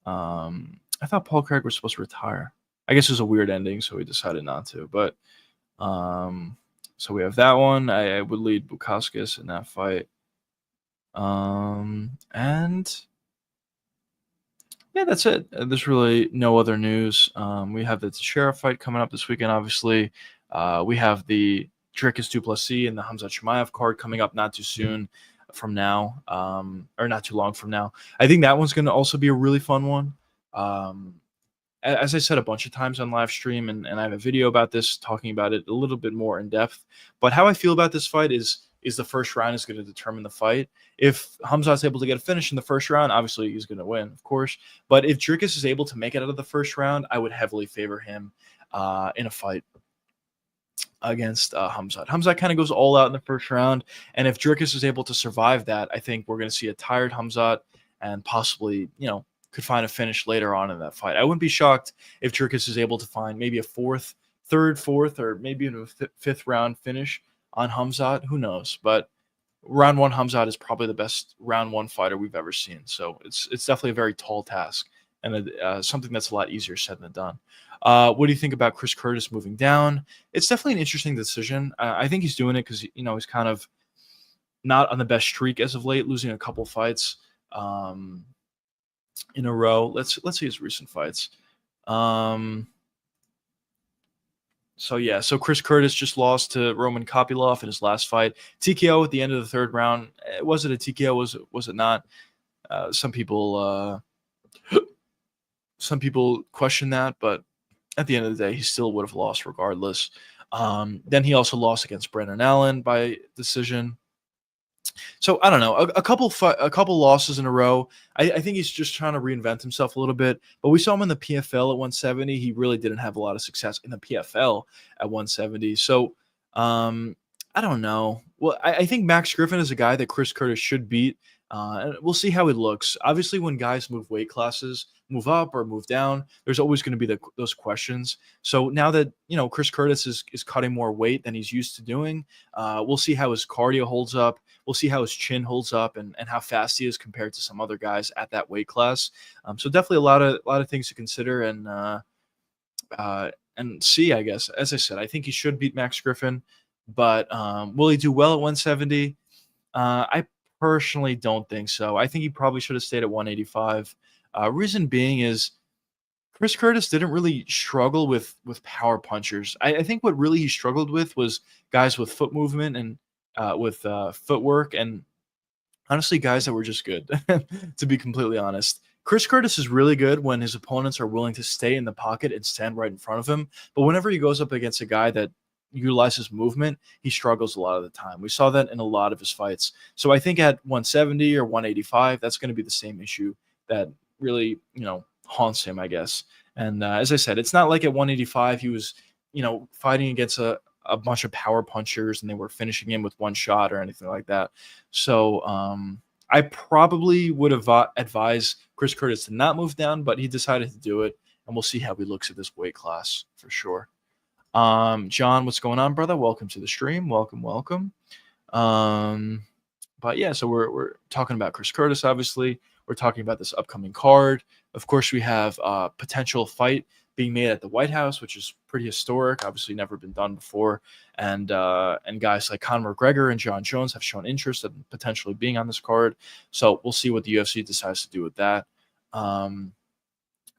I thought Paul Craig was supposed to retire. I guess it was a weird ending, so he decided not to. But so we have that one. I would lead Bukauskas in that fight. And yeah, that's it. There's really no other news. We have the Sheriff fight coming up this weekend, obviously. We have the Dricus du Plessis and the Hamzat Chimaev card coming up not too soon from now, or not too long from now. I think that one's going to also be a really fun one. As I said a bunch of times on live stream, and I have a video about this talking about it a little bit more in depth. But how I feel about this fight is the first round is going to determine the fight. If Hamzat's able to get a finish in the first round, obviously he's going to win, of course. But if Dricus is able to make it out of the first round, I would heavily favor him in a fight against Hamzat. Hamzat kind of goes all out in the first round, and if Dricus is able to survive that, I think we're going to see a tired Hamzat and possibly, could find a finish later on in that fight. I wouldn't be shocked if Dricus is able to find maybe a third, fourth, or maybe even a fifth round finish on Hamzat. Who knows? But round one Hamzat is probably the best round one fighter we've ever seen. So it's definitely a very tall task and something that's a lot easier said than done. What do you think about Chris Curtis moving down? It's definitely an interesting decision. I think he's doing it because he's kind of not on the best streak as of late, losing a couple fights in a row. Let's see his recent fights. So Chris Curtis just lost to Roman Kopylov in his last fight. TKO at the end of the third round. Was it a TKO? Was it not? Some people question that, but at the end of the day, he still would have lost regardless. Then he also lost against Brendan Allen by decision. So I don't know, a couple losses in a row. I think he's just trying to reinvent himself a little bit. But we saw him in the PFL at 170. He really didn't have a lot of success in the PFL at 170. So I don't know. Well, I think Max Griffin is a guy that Chris Curtis should beat. And we'll see how he looks. Obviously, when guys move weight classes, move up or move down, there's always going to be those questions. So now that Chris Curtis is cutting more weight than he's used to doing, we'll see how his cardio holds up. We'll see how his chin holds up and how fast he is compared to some other guys at that weight class. So definitely a lot of things to consider and see. I guess, as I said, I think he should beat Max Griffin, but will he do well at 170? I personally don't think so. I think he probably should have stayed at 185. Reason being is Chris Curtis didn't really struggle with power punchers. I think what really he struggled with was guys with foot movement and with footwork, and honestly, guys that were just good, to be completely honest. Chris Curtis is really good when his opponents are willing to stay in the pocket and stand right in front of him. But whenever he goes up against a guy that utilizes movement, he struggles a lot of the time. We saw that in a lot of his fights. So I think at 170 or 185, that's going to be the same issue that really, haunts him, I guess. And as I said, it's not like at 185 he was, fighting against a bunch of power punchers and they were finishing him with one shot or anything like that. So I probably would have advised Chris Curtis to not move down, but he decided to do it, and we'll see how he looks at this weight class for sure. John, what's going on, brother? Welcome to the stream. Welcome. But yeah, so we're talking about Chris Curtis, obviously. We're talking about this upcoming card. Of course, we have a potential fight being made at the White House, which is pretty historic, obviously never been done before. And guys like Conor McGregor and John Jones have shown interest in potentially being on this card. So we'll see what the UFC decides to do with that.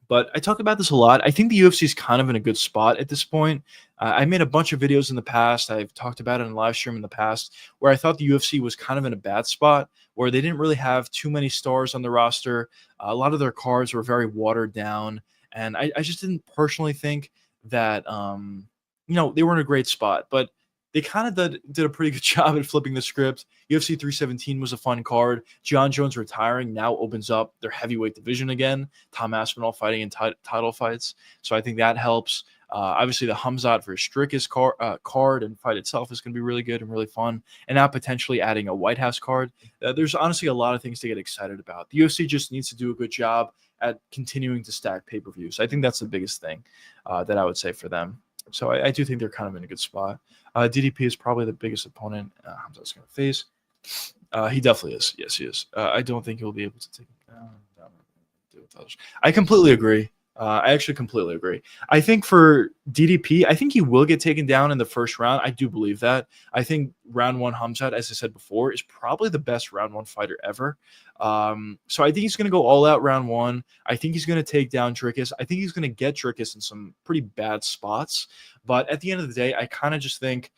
But I talk about this a lot. I think the UFC is kind of in a good spot at this point. I made a bunch of videos in the past. I've talked about it in live stream in the past where I thought the UFC was kind of in a bad spot where they didn't really have too many stars on the roster. A lot of their cards were very watered down. And I just didn't personally think that, they were in a great spot. But they kind of did a pretty good job at flipping the script. UFC 317 was a fun card. John Jones retiring now opens up their heavyweight division again. Tom Aspinall fighting in title fights. So I think that helps. Obviously, the Hamzat versus Strickus card and fight itself is going to be really good and really fun. And now potentially adding a White House card. There's honestly a lot of things to get excited about. The UFC just needs to do a good job at continuing to stack pay-per-views. I think that's the biggest thing that I would say for them. So I do think they're kind of in a good spot. DDP is probably the biggest opponent Hamzat's going to face. He definitely is. Yes, he is. I don't think he'll be able to take him down. I completely agree. I actually completely agree. I think for DDP, I think he will get taken down in the first round. I do believe that. I think round one Hamzat, as I said before, is probably the best round one fighter ever. So I think he's going to go all out round one. I think he's going to take down Dricus. I think he's going to get Dricus in some pretty bad spots. But at the end of the day, I kind of just think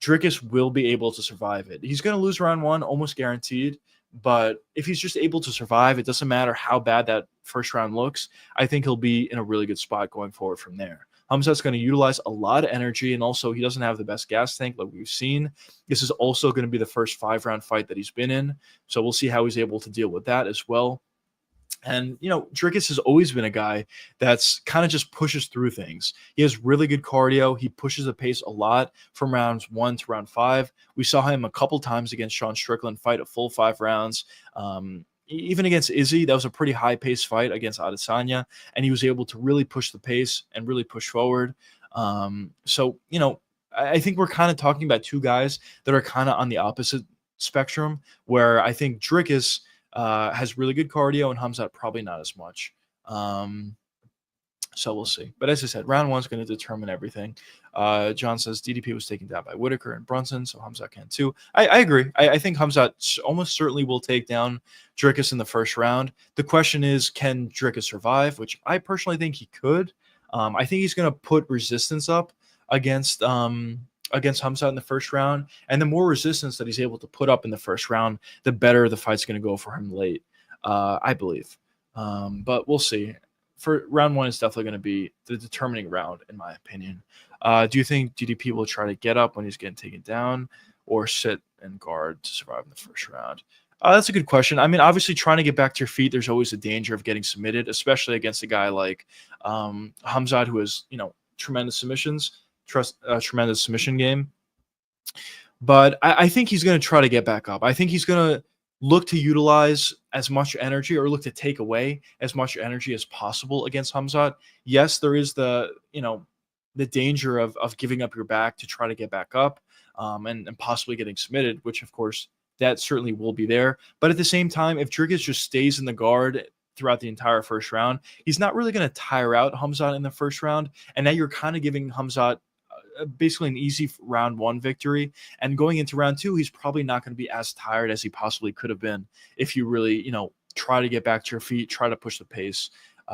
Dricus will be able to survive it. He's going to lose round one, almost guaranteed. But if he's just able to survive, it doesn't matter how bad that first round looks. I think he'll be in a really good spot going forward from there. Hamzat's going to utilize a lot of energy, and also he doesn't have the best gas tank like we've seen. This is also going to be the first 5-round fight that he's been in, so we'll see how he's able to deal with that as well. And, Dricus has always been a guy that's kind of just pushes through things. He has really good cardio. He pushes the pace a lot from rounds 1 to round 5. We saw him a couple times against Sean Strickland fight a full 5 rounds. Even against Izzy, that was a pretty high-paced fight against Adesanya, and he was able to really push the pace and really push forward. So, I think we're kind of talking about two guys that are kind of on the opposite spectrum, where I think Dricus has really good cardio and Hamzat probably not as much. So we'll see. But as I said, round one's going to determine everything. John says DDP was taken down by Whitaker and Brunson, so Hamzat can too. I agree. I think Hamzat almost certainly will take down Dricus in the first round. The question is, can Dricus survive? Which I personally think he could. I think he's going to put resistance up against Hamzat in the first round, and the more resistance that he's able to put up in the first round, the better the fight's going to go for him late, I believe. But we'll see. For round one is definitely going to be the determining round, in my opinion. Do you think DDP will try to get up when he's getting taken down, or sit and guard to survive in the first round? That's a good question. I mean, obviously, trying to get back to your feet, there's always a danger of getting submitted, especially against a guy like Hamzat, who has tremendous submissions. Tremendous submission game. But I think he's going to try to get back up. I think he's going to look to utilize as much energy, or look to take away as much energy as possible against Hamzat. Yes, there is the danger of giving up your back to try to get back up, and possibly getting submitted, which of course that certainly will be there. But at the same time, if Dricus just stays in the guard throughout the entire first round, he's not really going to tire out Hamzat in the first round. And now you're kind of giving Hamzat basically an easy round one victory. And going into round two, he's probably not going to be as tired as he possibly could have been if you really, try to get back to your feet, try to push the pace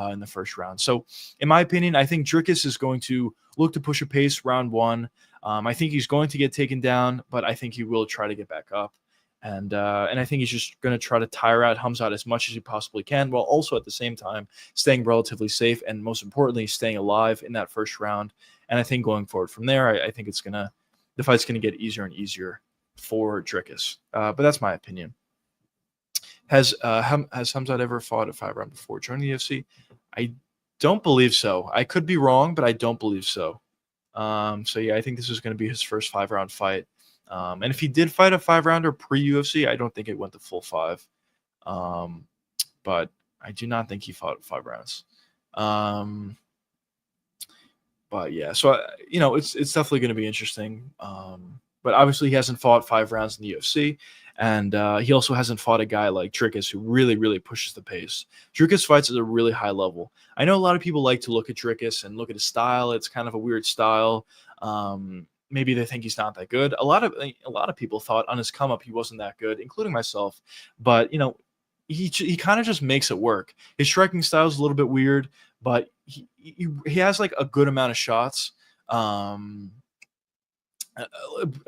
in the first round. So in my opinion, I think Dricus is going to look to push a pace round one. I think he's going to get taken down, but I think he will try to get back up. And I think he's just going to try to tire out Hamzat as much as he possibly can, while also at the same time staying relatively safe and, most importantly, staying alive in that first round. And I think going forward from there, I think the fight's going to get easier and easier for Dricus. But that's my opinion. Has Hamzat ever fought a 5-round before joining the UFC? I don't believe so. I could be wrong, but I don't believe so. So yeah, I think this is going to be his first 5-round fight. And if he did fight a 5-rounder pre-UFC, I don't think it went to full 5. But I do not think he fought 5 rounds. But yeah, so it's definitely going to be interesting. But obviously he hasn't fought 5 rounds in the UFC, and he also hasn't fought a guy like Dricus who really, really pushes the pace. Dricus fights at a really high level. I know a lot of people like to look at Dricus and look at his style. It's kind of a weird style. Maybe they think he's not that good. A lot of people thought on his come up he wasn't that good, including myself. But he kind of just makes it work. His striking style is a little bit weird, but he has like a good amount of shots. A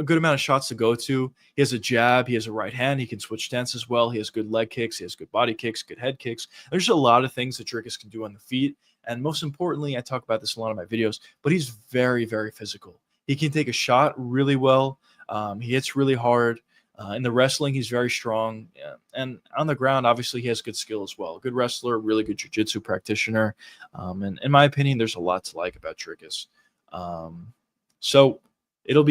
good amount of shots to go to. He has a jab. He has a right hand. He can switch stance as well. He has good leg kicks. He has good body kicks, good head kicks. There's a lot of things that Dricus can do on the feet. And most importantly, I talk about this in a lot of my videos, but he's very, very physical. He can take a shot really well. He hits really hard. In the wrestling, he's very strong. Yeah. And on the ground, obviously, he has good skill as well. Good wrestler, really good jiu-jitsu practitioner. And in my opinion, there's a lot to like about Dricus. Um, so it'll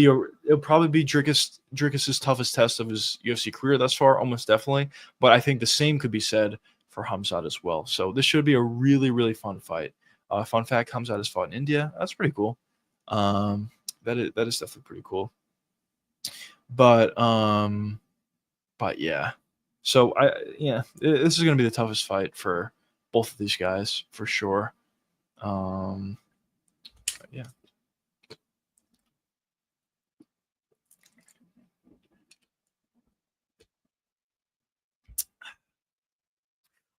probably be Dricus's toughest test of his UFC career thus far, almost definitely. But I think the same could be said for Hamzat as well. So this should be a really, really fun fight. Fun fact: Hamzat has fought in India. That's pretty cool. Um, that is definitely pretty cool. But yeah. So this is gonna be the toughest fight for both of these guys for sure. Um, yeah.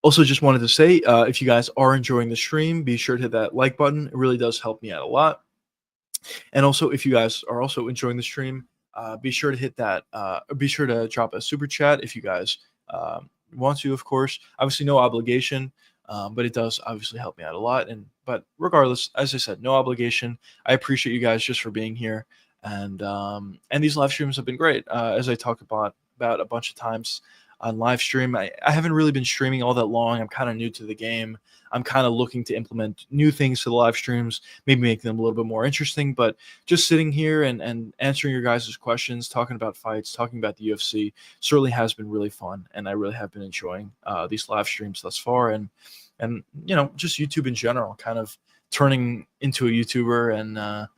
Also, just wanted to say, if you guys are enjoying the stream, be sure to hit that like button. It really does help me out a lot. And also, if you guys are also enjoying the stream, be sure to hit that. Be sure to drop a super chat if you guys want to. Of course, obviously, no obligation, but it does obviously help me out a lot. But regardless, as I said, no obligation. I appreciate you guys just for being here, and these live streams have been great. As I talked about a bunch of times on live stream, I haven't really been streaming all that long. I'm kind of new to the game. I'm kind of looking to implement new things to the live streams, maybe make them a little bit more interesting. But just sitting here and answering your guys' questions, talking about fights, talking about the UFC certainly has been really fun. And I really have been enjoying these live streams thus far. And just YouTube in general, kind of turning into a YouTuber and,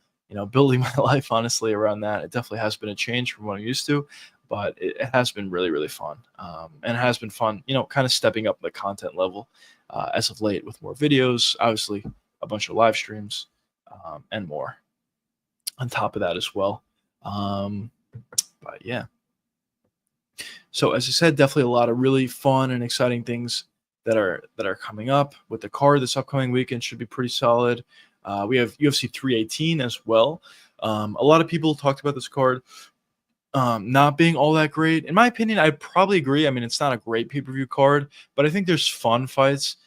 building my life honestly around that. It definitely has been a change from what I'm used to, but it has been really, really fun. And it has been fun, kind of stepping up the content level as of late with more videos, obviously a bunch of live streams, and more on top of that as well. But yeah. So as I said, definitely a lot of really fun and exciting things that are coming up with the card this upcoming weekend should be pretty solid. We have UFC 318 as well. A lot of people talked about this card not being all that great. In my opinion, I probably agree. I mean, it's not a great pay-per-view card, but I think there's fun fights.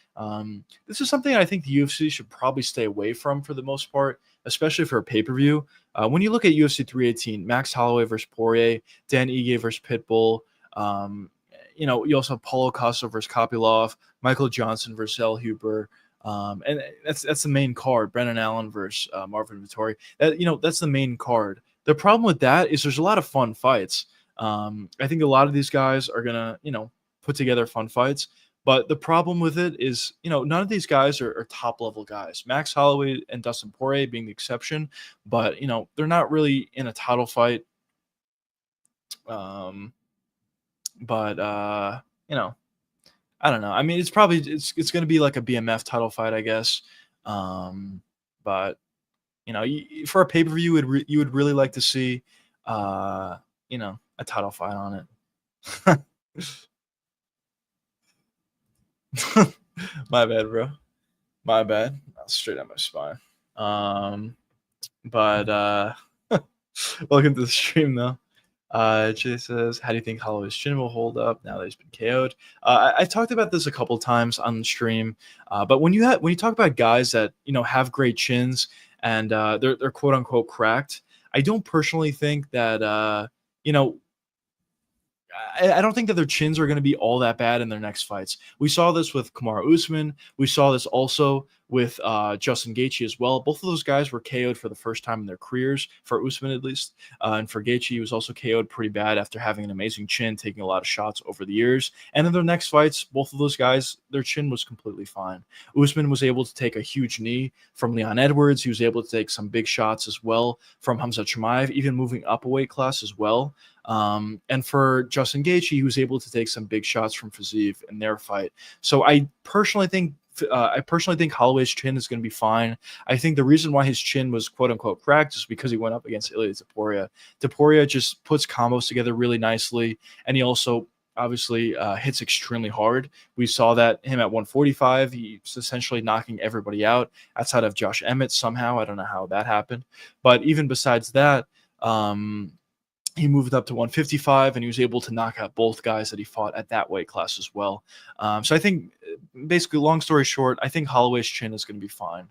This is something I think the UFC should probably stay away from for the most part, especially for a pay-per-view. When you look at UFC 318, Max Holloway versus Poirier, Dan Ige versus Pitbull, um, you also have Paulo Costa versus Kopylov, Michael Johnson versus El Huber, and that's the main card. Brendan Allen versus Marvin Vettori. That's the main card. The problem with that is there's a lot of fun fights. I think a lot of these guys are gonna, put together fun fights. But the problem with it is, none of these guys are top level guys. Max Holloway and Dustin Poirier being the exception, but they're not really in a title fight. Um, but I don't know. I mean, it's going to be like a BMF title fight, I guess. But for a pay per view, you would really like to see, a title fight on it. My bad, bro. My bad. Straight out my spine. But welcome to the stream though. Jay says, "How do you think Holloway's chin will hold up now that he's been KO'd?" I talked about this a couple times on the stream, but when you talk about guys that have great chins and they're quote unquote cracked, I don't personally think that I don't think that their chins are going to be all that bad in their next fights. We saw this with Kamaru Usman. We saw this also with Justin Gaethje as well. Both of those guys were KO'd for the first time in their careers, for Usman at least. And for Gaethje, he was also KO'd pretty bad after having an amazing chin, taking a lot of shots over the years. And in their next fights, both of those guys, their chin was completely fine. Usman was able to take a huge knee from Leon Edwards. He was able to take some big shots as well from Hamza Chimaev, even moving up a weight class as well. And for Justin Gaethje, he was able to take some big shots from Fiziev in their fight. So I personally think Holloway's chin is going to be fine. I think the reason why his chin was quote unquote cracked is because he went up against Ilia Topuria. Topuria just puts combos together really nicely, and he also obviously hits extremely hard. We saw that him at 145, he's essentially knocking everybody out outside of Josh Emmett somehow. I don't know how that happened, but even besides that, he moved up to 155, and he was able to knock out both guys that he fought at that weight class as well. So I think, basically, long story short, I think Holloway's chin is going to be fine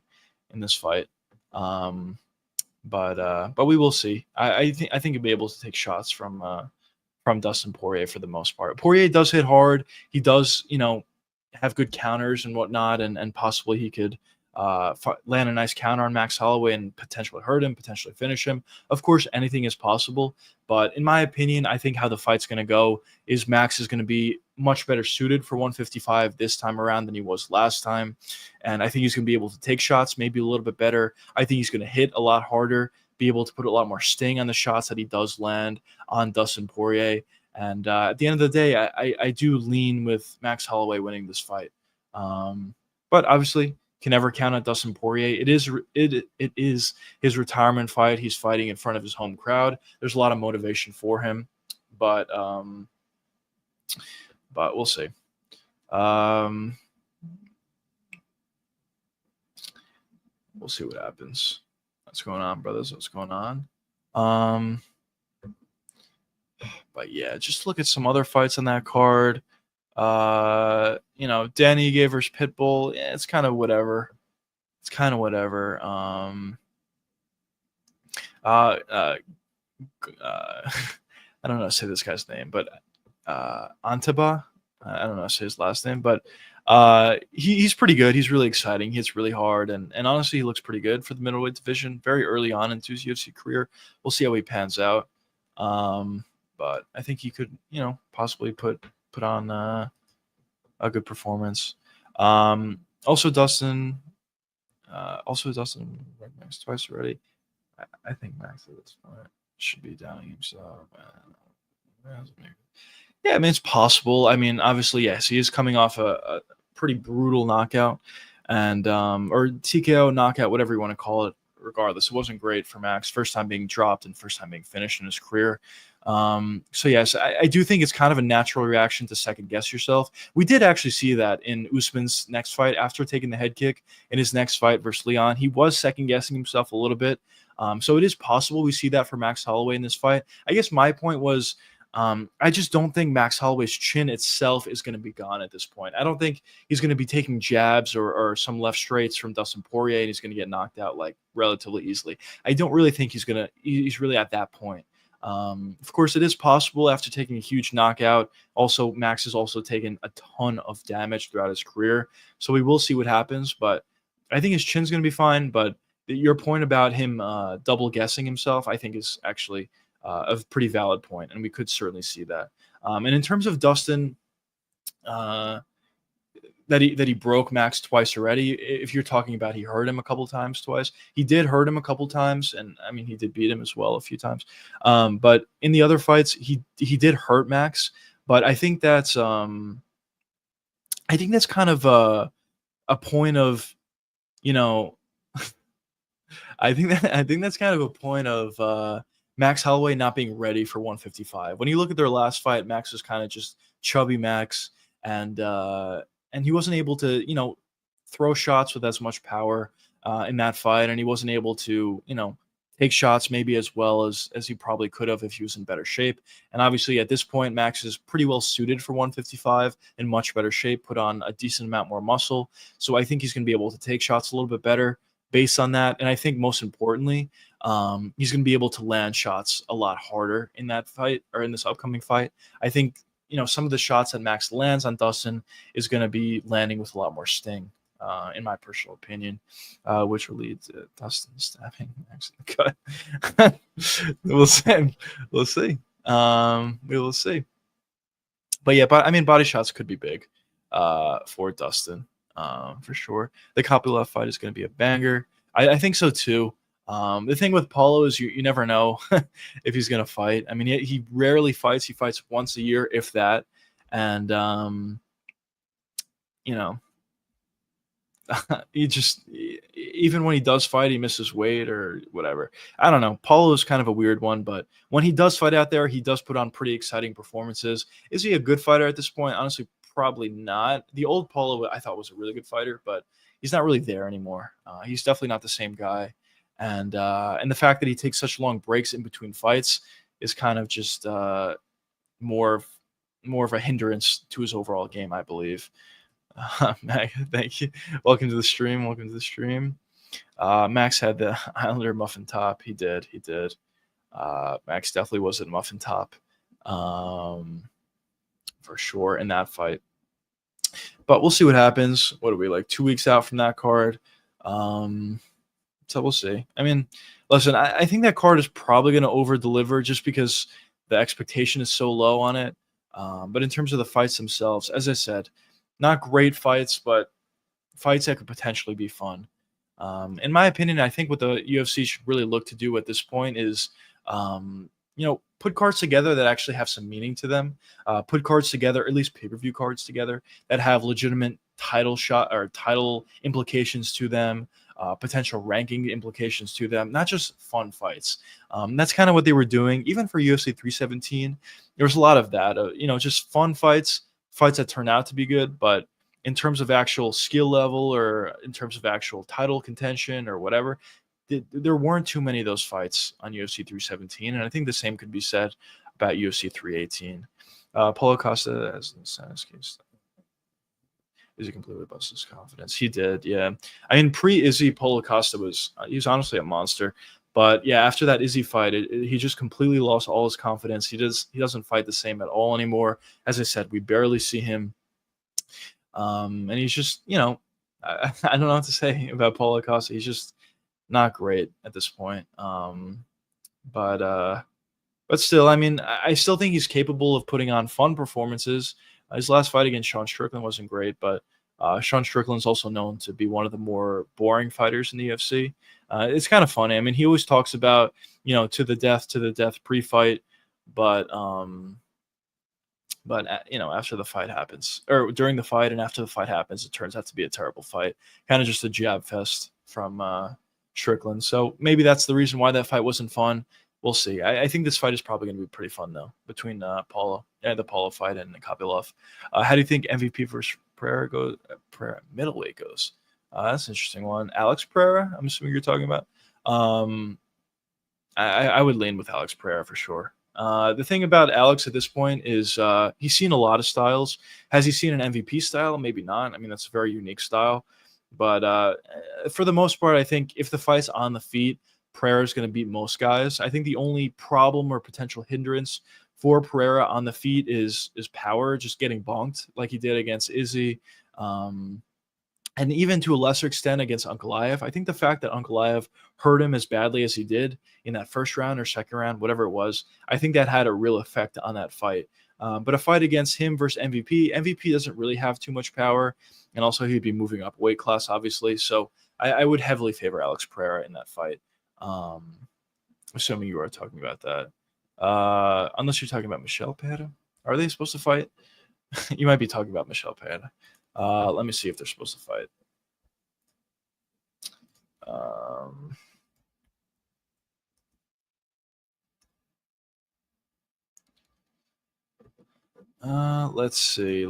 in this fight. But we will see. I think he'll be able to take shots from Dustin Poirier for the most part. Poirier does hit hard. He does, have good counters and whatnot, and possibly he could land a nice counter on Max Holloway and potentially hurt him, potentially finish him. Of course, anything is possible. But in my opinion, I think how the fight's going to go is Max is going to be much better suited for 155 this time around than he was last time. And I think he's going to be able to take shots maybe a little bit better. I think he's going to hit a lot harder, be able to put a lot more sting on the shots that he does land on Dustin Poirier. And at the end of the day, I do lean with Max Holloway winning this fight. But obviously, can never count on Dustin Poirier. It is his retirement fight. He's fighting in front of his home crowd. There's a lot of motivation for him, but we'll see. We'll see what happens. What's going on, brothers? What's going on? But yeah, just look at some other fights on that card. Danny Ige versus Pitbull. Yeah, it's kind of whatever. I don't know how to say this guy's name, but Antaba. I don't know how to say his last name, but he's pretty good. He's really exciting. He hits really hard, and honestly, he looks pretty good for the middleweight division. Very early on into his UFC career. We'll see how he pans out. But I think he could, possibly put on a good performance. Also Dustin Max twice already. I think Max at this point should be downing himself. Yeah, I mean, it's possible. I mean, obviously, yes, he is coming off a pretty brutal knockout and or TKO knockout, whatever you want to call it. Regardless, it wasn't great for Max. First time being dropped and first time being finished in his career. So yes, I do think it's kind of a natural reaction to second guess yourself. We did actually see that in Usman's next fight after taking the head kick in his next fight versus Leon. He was second guessing himself a little bit. So it is possible we see that for Max Holloway in this fight. I guess my point was, I just don't think Max Holloway's chin itself is going to be gone at this point. I don't think he's going to be taking jabs or some left straights from Dustin Poirier and he's going to get knocked out like relatively easily. I don't really think he's really at that point. Of course, it is possible after taking a huge knockout. Also, Max has also taken a ton of damage throughout his career. So we will see what happens, but I think his chin's going to be fine. But your point about him double guessing himself, I think is actually a pretty valid point, and we could certainly see that. And in terms of Dustin, that he broke Max twice already. If you're talking about he hurt him a couple times twice, he did hurt him a couple times, and I mean he did beat him as well a few times. But in the other fights, he did hurt Max. But I think that's kind of a point of, I think that's kind of a point of Max Holloway not being ready for 155. When you look at their last fight, Max was kind of just chubby Max, and he wasn't able to, throw shots with as much power in that fight, and he wasn't able to, take shots maybe as well as he probably could have if he was in better shape. And obviously at this point, Max is pretty well suited for 155, in much better shape, put on a decent amount more muscle. So I think he's going to be able to take shots a little bit better based on that. And I think most importantly, he's going to be able to land shots a lot harder in that fight, or in this upcoming fight. I think, some of the shots that Max lands on Dustin is going to be landing with a lot more sting, in my personal opinion, which will lead to Dustin stabbing Max in the gut. We'll see. We will see. But yeah, body shots could be big for Dustin, for sure. The Kopylov fight is going to be a banger. I think so too. The thing with Paulo is you never know if he's going to fight. I mean, he rarely fights. He fights once a year, if that. And, he just, even when he does fight, he misses weight or whatever. I don't know. Paulo is kind of a weird one, but when he does fight out there, he does put on pretty exciting performances. Is he a good fighter at this point? Honestly, probably not. The old Paulo I thought was a really good fighter, but he's not really there anymore. He's definitely not the same guy. And the fact that he takes such long breaks in between fights is kind of just more of a hindrance to his overall game, I believe. Mag, thank you. Welcome to the stream. Max had the Islander muffin top. He did. He did. Max definitely was a muffin top, um, for sure in that fight. But we'll see what happens. What are we, like 2 weeks out from that card? Um, so we'll see. I mean, listen, I think that card is probably going to over deliver just because the expectation is so low on it. But in terms of the fights themselves, as I said, not great fights, but fights that could potentially be fun. In my opinion, I think what the UFC should really look to do at this point is, put cards together that actually have some meaning to them. Put cards together, at least pay-per-view cards together, that have legitimate title shot or title implications to them, potential ranking implications to them, not just fun fights. That's kind of what they were doing, even for UFC 317. There was a lot of that, just fun fights, fights that turned out to be good, but in terms of actual skill level or in terms of actual title contention or whatever, there weren't too many of those fights on UFC 317, and I think the same could be said about UFC 318. Paulo Costa has in his case. Is he completely busted his confidence? He did, yeah. I mean, pre-Izzy, Paulo Costa he was honestly a monster. But yeah, after that Izzy fight, he just completely lost all his confidence. He doesn't fight the same at all anymore. As I said, we barely see him. And he's just, I don't know what to say about Paulo Costa. He's just not great at this point. But still, I mean, I still think he's capable of putting on fun performances. His last fight against Sean Strickland wasn't great, but Sean Strickland's also known to be one of the more boring fighters in the UFC. It's kind of funny. I mean, he always talks about, to the death pre-fight, but after the fight happens, or during the fight and after the fight happens, it turns out to be a terrible fight. Kind of just a jab fest from Strickland. So maybe that's the reason why that fight wasn't fun. We'll see. I think this fight is probably going to be pretty fun, though, between the Paulo fight and Kopylov. How do you think MVP versus Pereira goes? Pereira middleweight goes. That's an interesting one. Alex Pereira, I'm assuming you're talking about. I would lean with Alex Pereira for sure. The thing about Alex at this point is he's seen a lot of styles. Has he seen an MVP style? Maybe not. I mean, that's a very unique style. But for the most part, I think if the fight's on the feet, Pereira is going to beat most guys. I think the only problem or potential hindrance for Pereira on the feet is power, just getting bonked like he did against Izzy. And even to a lesser extent against Ankalaev. I think the fact that Ankalaev hurt him as badly as he did in that first round or second round, whatever it was, I think that had a real effect on that fight. But a fight against him versus MVP doesn't really have too much power. And also he'd be moving up weight class, obviously. So I would heavily favor Alex Pereira in that fight. Assuming you are talking about that. Unless you're talking about Michelle Pereira. Are they supposed to fight? You might be talking about Michelle Pereira. Let me see if they're supposed to fight. Let's see.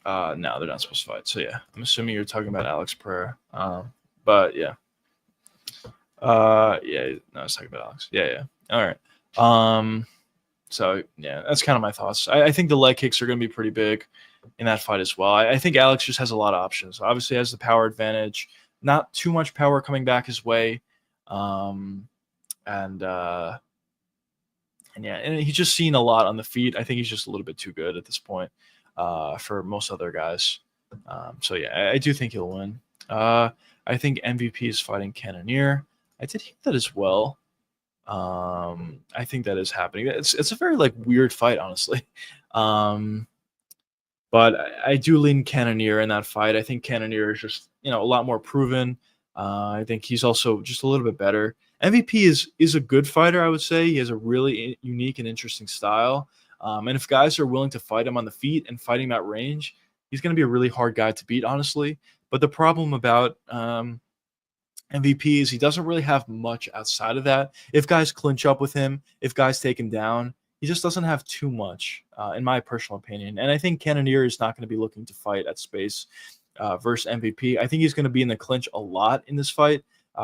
No, they're not supposed to fight. So yeah, I'm assuming you're talking about Alex Pereira. But yeah. Yeah, no, I was talking about Alex. Yeah. All right. So yeah, that's kind of my thoughts. I think the leg kicks are going to be pretty big in that fight as well. I think Alex just has a lot of options. Obviously, has the power advantage. Not too much power coming back his way. And he's just seen a lot on the feet. I think he's just a little bit too good at this point for most other guys. So yeah, I do think he'll win. I think MVP is fighting Cannonier. I did hear that as well. I think that is happening. It's a very weird fight, honestly. But I do lean Cannonier in that fight. I think Cannonier is just a lot more proven. I think he's also just a little bit better. MVP is a good fighter, I would say. He has a really unique and interesting style. And if guys are willing to fight him on the feet and fighting that range, he's going to be a really hard guy to beat, honestly. But the problem about MVP is he doesn't really have much outside of that. If guys clinch up with him, if guys take him down, he just doesn't have too much, in my personal opinion. And I think Cannonier is not going to be looking to fight at space versus MVP. I think he's going to be in the clinch a lot in this fight.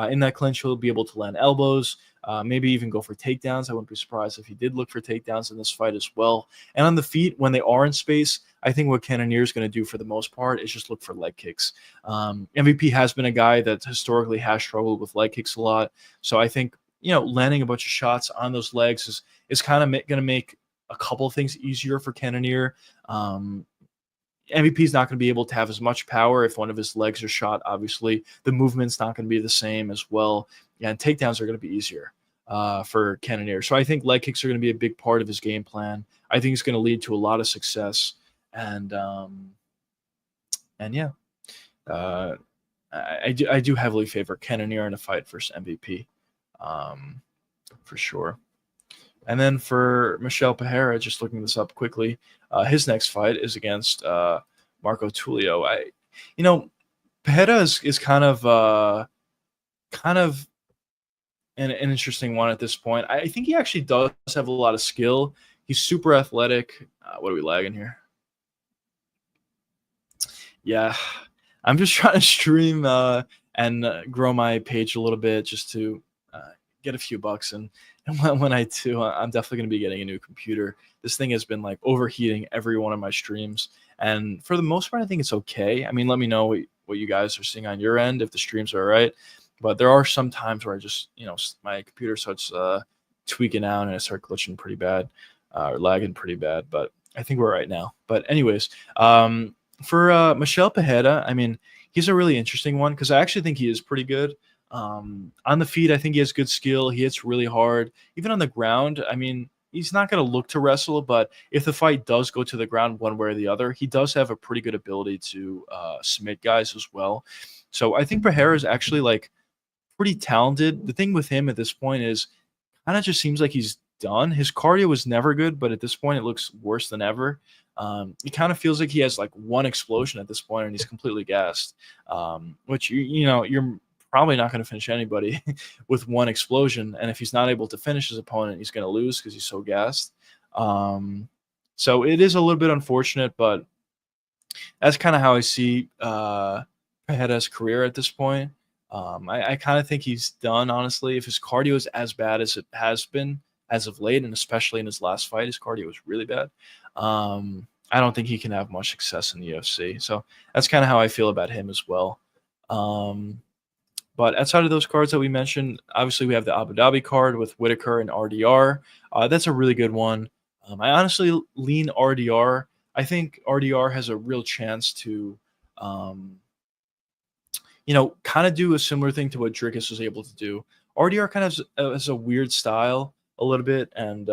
In that clinch, he'll be able to land elbows. maybe even go for takedowns. I wouldn't be surprised if he did look for takedowns in this fight as well. And on the feet, when they are in space, I think what Cannonier is going to do for the most part is just look for leg kicks. MVP has been a guy that historically has struggled with leg kicks a lot. So I think, landing a bunch of shots on those legs is kind of going to make a couple of things easier for Cannonier. MVP is not going to be able to have as much power if one of his legs are shot. Obviously, the movement's not going to be the same as well. Yeah, and takedowns are going to be easier for Cannonier. So I think leg kicks are going to be a big part of his game plan. I think it's going to lead to a lot of success. And yeah, I do heavily favor Cannonier in a fight versus MVP, for sure. And then for Michel Pereira, just looking this up quickly, his next fight is against Marco Tulio. Pereira is kind of an interesting one at this point. I think he actually does have a lot of skill. He's super athletic. What are we lagging here? Yeah, I'm just trying to stream and grow my page a little bit just to get a few bucks. And when I do, I'm definitely going to be getting a new computer. This thing has been like overheating every one of my streams. And for the most part, I think it's okay. I mean, let me know what you guys are seeing on your end, if the streams are all right. But there are some times where I just, my computer starts tweaking out and I start glitching pretty bad or lagging pretty bad. But I think we're right now. But anyways, for Michel Pereira, I mean, he's a really interesting one because I actually think he is pretty good. On the feet, I think he has good skill. He hits really hard. Even on the ground, I mean, he's not going to look to wrestle, but if the fight does go to the ground one way or the other, he does have a pretty good ability to submit guys as well. So I think Pereira is actually like pretty talented. The thing with him at this point is kind of just seems like he's done. His cardio was never good, but at this point it looks worse than ever. It kind of feels like he has like one explosion at this point and he's completely gassed, which you're probably not going to finish anybody with one explosion. And if he's not able to finish his opponent, he's going to lose because he's so gassed. So it is a little bit unfortunate, but that's kind of how I see Pereira's career at this point. I kind of think he's done, honestly. If his cardio is as bad as it has been as of late, and especially in his last fight, his cardio was really bad. I don't think he can have much success in the UFC. So that's kind of how I feel about him as well. But outside of those cards that we mentioned, obviously we have the Abu Dhabi card with Whitaker and RDR. That's a really good one. I honestly lean RDR. I think RDR has a real chance to, kind of do a similar thing to what Dricus was able to do. RDR kind of has a weird style a little bit, and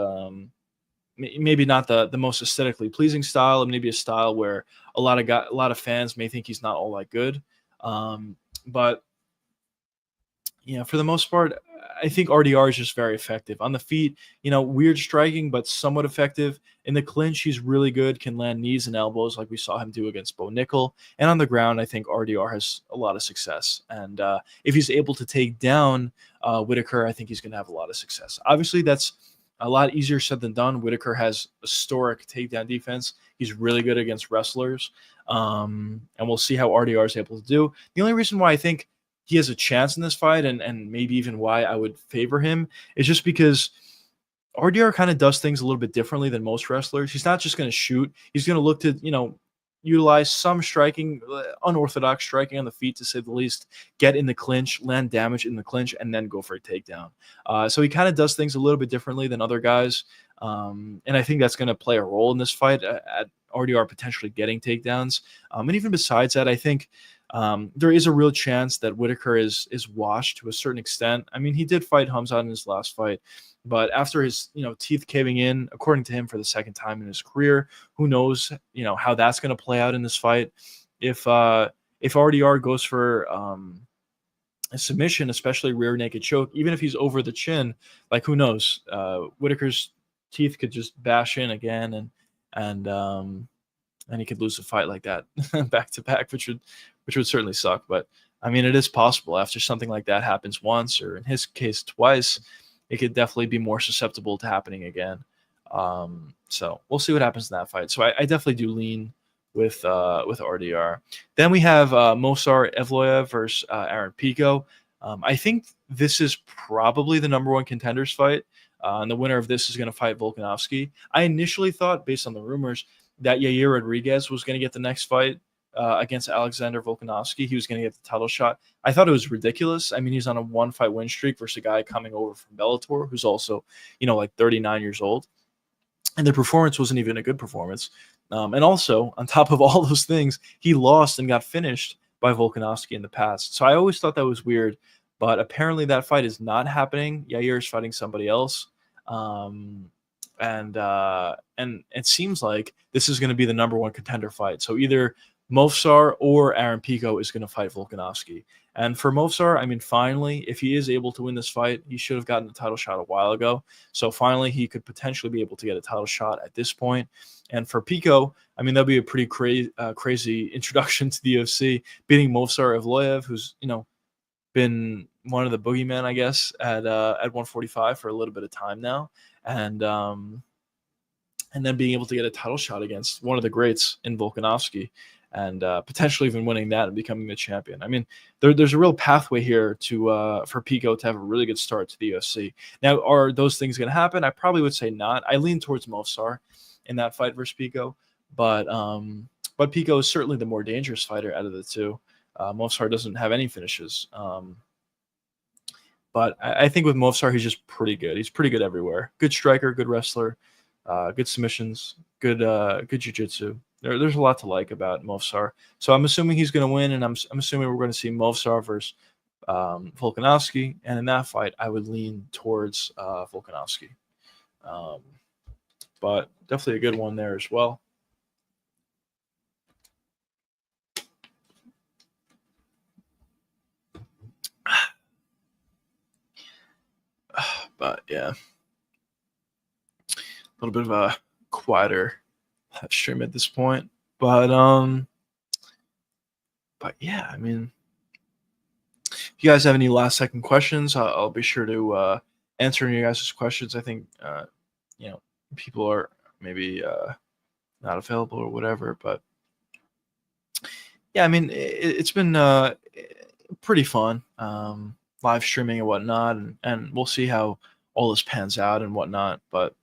maybe not the most aesthetically pleasing style, and maybe a style where a lot of fans may think he's not all that good. But for the most part, I think RDR is just very effective. On the feet, weird striking, but somewhat effective. In the clinch, he's really good, can land knees and elbows like we saw him do against Bo Nickel. And on the ground, I think RDR has a lot of success. And if he's able to take down Whitaker, I think he's going to have a lot of success. Obviously, that's a lot easier said than done. Whitaker has historic takedown defense. He's really good against wrestlers. And we'll see how RDR is able to do. The only reason why I think he has a chance in this fight, and maybe even why I would favor him, is just because RDR kind of does things a little bit differently than most wrestlers. He's not just going to shoot. He's going to look to, utilize some striking, unorthodox striking on the feet, to say the least, get in the clinch, land damage in the clinch, and then go for a takedown. So he kind of does things a little bit differently than other guys. And I think that's going to play a role in this fight at RDR potentially getting takedowns. And even besides that, I think there is a real chance that Whitaker is washed to a certain extent. I mean, he did fight Hamzat in his last fight, but after his teeth caving in, according to him, for the second time in his career, who knows how that's going to play out in this fight. If RDR goes for a submission, especially rear naked choke, even if he's over the chin, like, who knows? Whitaker's teeth could just bash in again, and he could lose a fight like that back to back, which would certainly suck. But I mean, it is possible after something like that happens once, or in his case twice, it could definitely be more susceptible to happening again. So we'll see what happens in that fight. So I definitely do lean with RDR. Then we have Mosar Evloev versus Aaron Pico. I think this is probably the number one contenders fight, and the winner of this is going to fight Volkanovski. I initially thought, based on the rumors, that Yair Rodriguez was going to get the next fight against Alexander Volkanovski. He was going to get the title shot. I thought it was ridiculous. I mean, he's on a one fight win streak versus a guy coming over from Bellator who's also, like 39 years old. And the performance wasn't even a good performance. And also, on top of all those things, he lost and got finished by Volkanovski in the past. So I always thought that was weird. But apparently that fight is not happening. Yair is fighting somebody else. And it seems like this is going to be the number one contender fight. So either Movsar or Aaron Pico is going to fight Volkanovski. And for Movsar, I mean, finally, if he is able to win this fight, he should have gotten the title shot a while ago. So finally, he could potentially be able to get a title shot at this point. And for Pico, I mean, that'd be a pretty crazy introduction to the UFC, beating Movsar Evloev, who's, been one of the boogeymen, I guess, at 145 for a little bit of time now. And then being able to get a title shot against one of the greats in Volkanovski, and potentially even winning that and becoming the champion. I mean, there's a real pathway here to for Pico to have a really good start to the UFC. Now, are those things going to happen? I probably would say not. I lean towards Movsar in that fight versus Pico, but Pico is certainly the more dangerous fighter out of the two. Movsar doesn't have any finishes. But I think with Movsar, he's just pretty good. He's pretty good everywhere. Good striker, good wrestler, good submissions, good jiu-jitsu. There's a lot to like about Movsar. So I'm assuming he's going to win, and I'm assuming we're going to see Movsar versus Volkanovski. And in that fight, I would lean towards Volkanovski. But definitely a good one there as well. But yeah, a little bit of a quieter stream at this point. But yeah, I mean, if you guys have any last second questions, I'll be sure to answer any of your guys' questions. I think people are maybe not available or whatever, but yeah, I mean, it's been pretty fun. Live streaming and whatnot, and we'll see how all this pans out and whatnot, but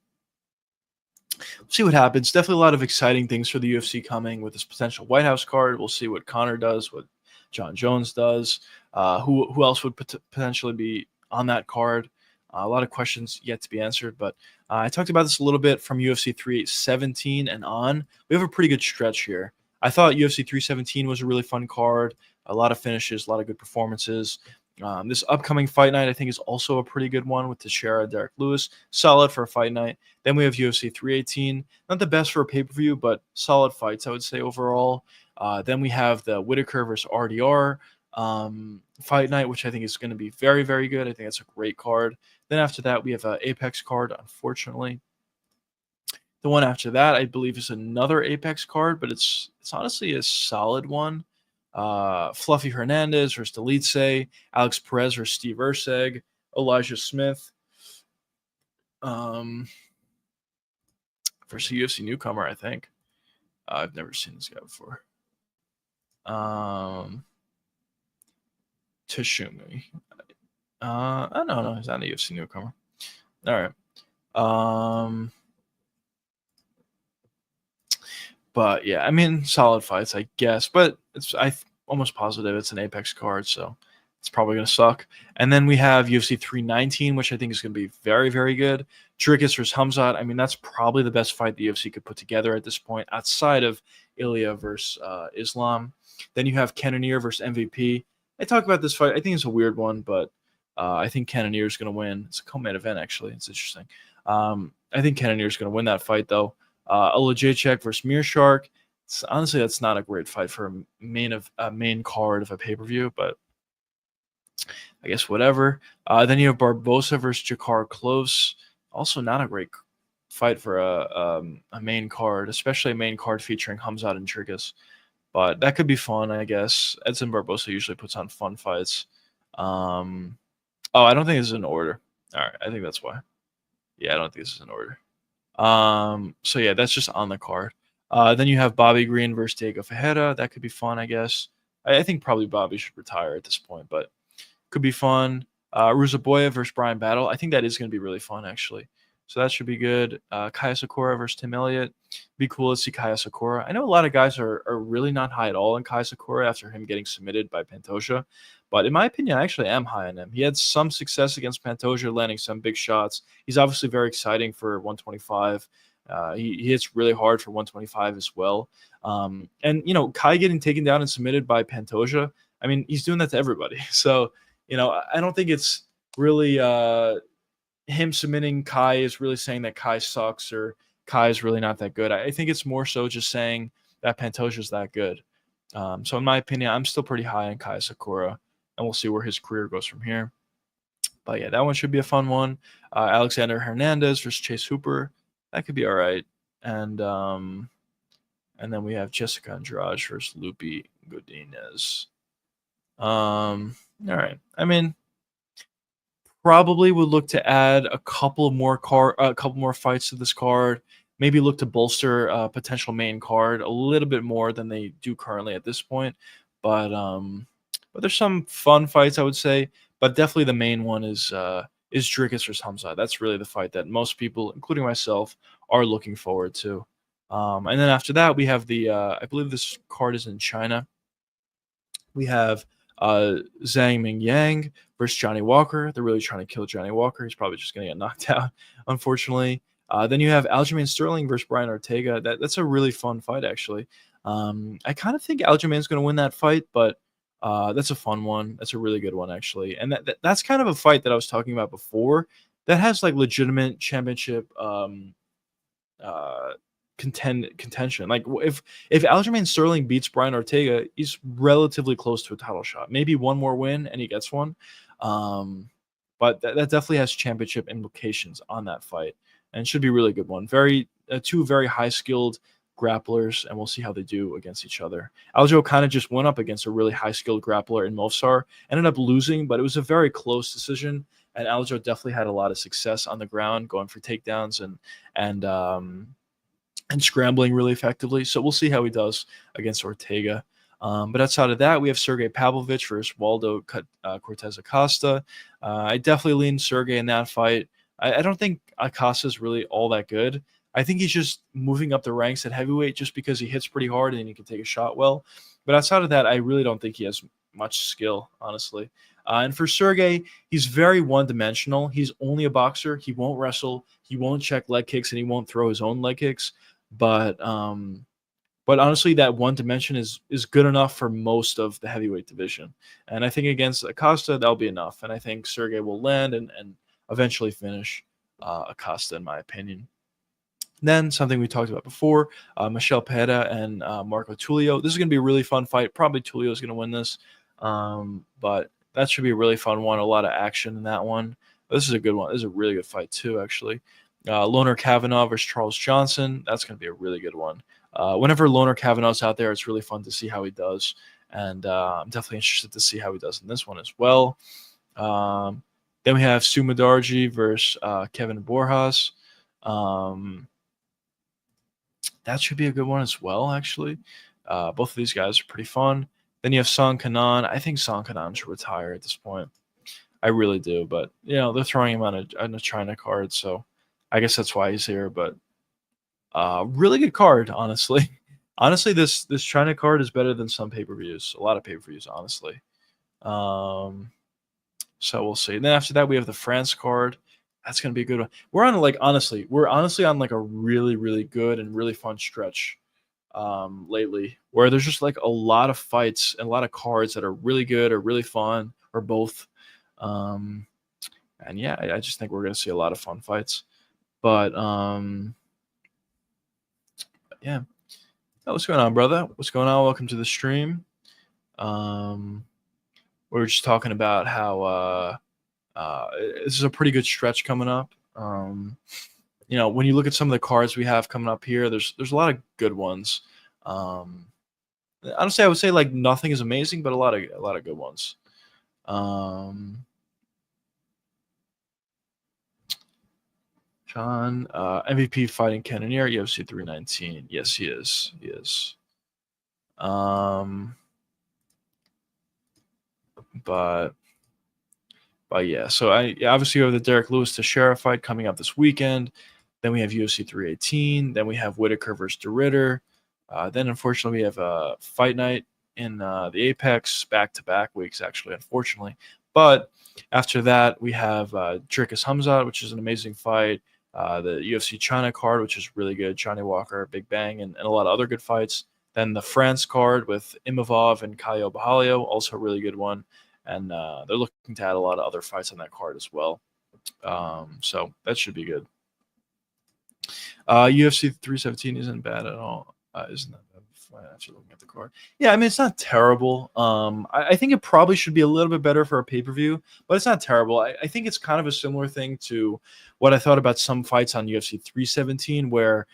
we'll see what happens. Definitely a lot of exciting things for the UFC coming with this potential White House card. We'll see what Conor does, what John Jones does, who else would potentially be on that card. A lot of questions yet to be answered, but I talked about this a little bit from UFC 317 and on. We have a pretty good stretch here. I thought UFC 317 was a really fun card, a lot of finishes, a lot of good performances. This upcoming fight night, I think, is also a pretty good one with Teixeira, Derek Lewis. Solid for a fight night. Then we have UFC 318. Not the best for a pay-per-view, but solid fights, I would say, overall. Then we have the Whitaker versus RDR fight night, which I think is going to be very, very good. I think that's a great card. Then after that, we have an Apex card, unfortunately. The one after that, I believe, is another Apex card, but it's honestly a solid one. Fluffy Hernandez versus Delitse, Alex Perez versus Steve Erceg, Elijah Smith versus a UFC newcomer, I think. I've never seen this guy before. Tashumi. I don't know. He's not a UFC newcomer. All right. But yeah, I mean, solid fights, I guess. But I'm almost positive it's an Apex card, so it's probably going to suck. And then we have UFC 319, which I think is going to be very, very good. Dricus versus Hamzat. I mean, that's probably the best fight the UFC could put together at this point, outside of Ilya versus Islam. Then you have Cannonier versus MVP. I talk about this fight. I think it's a weird one, but I think Cannonier is going to win. It's a co-main event, actually. It's interesting. I think Cannonier is going to win that fight, though. Olajaychik versus Mearshark. Honestly, that's not a great fight for a main card of a pay-per-view, but I guess whatever. Then you have Barbosa versus Jakar Close. Also not a great fight for a main card, especially a main card featuring Hamzat and Dricus. But that could be fun, I guess. Edson Barbosa usually puts on fun fights. I don't think this is in order. All right, I think that's why. Yeah, I don't think this is in order. So yeah, that's just on the card. Then you have Bobby Green versus Diego Ferreira. That could be fun, I guess. I think probably Bobby should retire at this point, but could be fun. Ruzaboya versus Brian Battle. I think that is going to be really fun, actually. So that should be good. Kaya Sakura versus Tim Elliott. Be cool to see Kaya Sakura. I know a lot of guys are really not high at all in Kaya Sakura after him getting submitted by Pantoja. But in my opinion, I actually am high on him. He had some success against Pantoja, landing some big shots. He's obviously very exciting for 125. He hits really hard for 125 as well. And, Kai getting taken down and submitted by Pantoja, I mean, he's doing that to everybody. So, I don't think it's really him submitting Kai is really saying that Kai sucks or Kai is really not that good. I think it's more so just saying that Pantoja is that good. So in my opinion, I'm still pretty high on Kai Sakura, and we'll see where his career goes from here. But yeah, that one should be a fun one. Alexander Hernandez versus Chase Hooper, that could be all right. And then we have Jessica Andrade versus Lupe Godinez. All right. I mean, probably would look to add a couple more fights to this card. Maybe look to bolster a potential main card a little bit more than they do currently at this point. But there's some fun fights, I would say. But definitely the main one is Dricus versus Hamza. That's really the fight that most people, including myself, are looking forward to. And then after that, we have the I believe this card is in China. We have Zhang Ming Yang versus Johnny Walker. They're really trying to kill Johnny Walker. He's probably just going to get knocked out, unfortunately. Then you have Aljamain Sterling versus Brian Ortega. That's a really fun fight, actually. I kind of think Aljamain's going to win that fight, but that's a fun one. That's a really good one, actually. And that's kind of a fight that I was talking about before that has like legitimate championship contention. Like if Aljamain Sterling beats Brian Ortega, he's relatively close to a title shot. Maybe one more win and he gets one. But that definitely has championship implications on that fight, and should be a really good one. Two very high skilled grapplers, and we'll see how they do against each other. Aljo kind of just went up against a really high skilled grappler in Movsar, ended up losing, but it was a very close decision. And Aljo definitely had a lot of success on the ground, going for takedowns and scrambling really effectively. So we'll see how he does against Ortega. But outside of that, we have Sergey Pavlovich versus Waldo Cortez Acosta. I definitely lean Sergey in that fight. I don't think Acosta is really all that good. I think he's just moving up the ranks at heavyweight just because he hits pretty hard and he can take a shot well. But outside of that, I really don't think he has much skill, honestly. And for Sergey, he's very one-dimensional. He's only a boxer. He won't wrestle. He won't check leg kicks, and he won't throw his own leg kicks. But honestly, that one dimension is good enough for most of the heavyweight division. And I think against Acosta, that'll be enough. And I think Sergey will land and eventually finish Acosta, in my opinion. Then something we talked about before, Michel Pereira and Marco Tulio. This is going to be a really fun fight. Probably Tulio is going to win this. But that should be a really fun one. A lot of action in that one. This is a good one. This is a really good fight too, actually. Loner Kavanaugh versus Charles Johnson. That's going to be a really good one. Whenever Loner Kavanaugh's out there, it's really fun to see how he does. And I'm definitely interested to see how he does in this one as well. Then we have Sumadarji versus Kevin Borjas. That should be a good one as well, actually. Both of these guys are pretty fun. Then you have Song Kanan. I think Song Kanan should retire at this point. I really do. But, they're throwing him on a China card, so I guess that's why he's here. But really good card, honestly. Honestly, this China card is better than some pay-per-views. A lot of pay-per-views, honestly. So we'll see. And then after that, we have the France card. That's going to be a good one. We're honestly on like a really, really good and really fun stretch lately, where there's just like a lot of fights and a lot of cards that are really good or really fun or both. And yeah, I just think we're going to see a lot of fun fights. But yeah. Oh, what's going on, brother? What's going on? Welcome to the stream. We were just talking about how this is a pretty good stretch coming up. When you look at some of the cards we have coming up here, there's a lot of good ones. Honestly, I would say like nothing is amazing, but a lot of good ones. John, MVP fighting Cannonier, UFC 319. Yes, he is. He is. But But yeah, so obviously we have the Derek Lewis Teixeira fight coming up this weekend. Then we have UFC 318. Then we have Whitaker versus DeRitter. Then unfortunately we have a fight night in the Apex back-to-back weeks, actually, unfortunately. But after that we have Dricus Hamzat, which is an amazing fight. The UFC China card, which is really good. Johnny Walker, Big Bang, and a lot of other good fights. Then the France card with Imavov and Caio Bahalio, also a really good one. And they're looking to add a lot of other fights on that card as well. So that should be good. UFC 317 isn't bad at all. Isn't that bad? After looking at the card, yeah, I mean it's not terrible. I think it probably should be a little bit better for a pay per view, but it's not terrible. I think it's kind of a similar thing to what I thought about some fights on UFC 317, where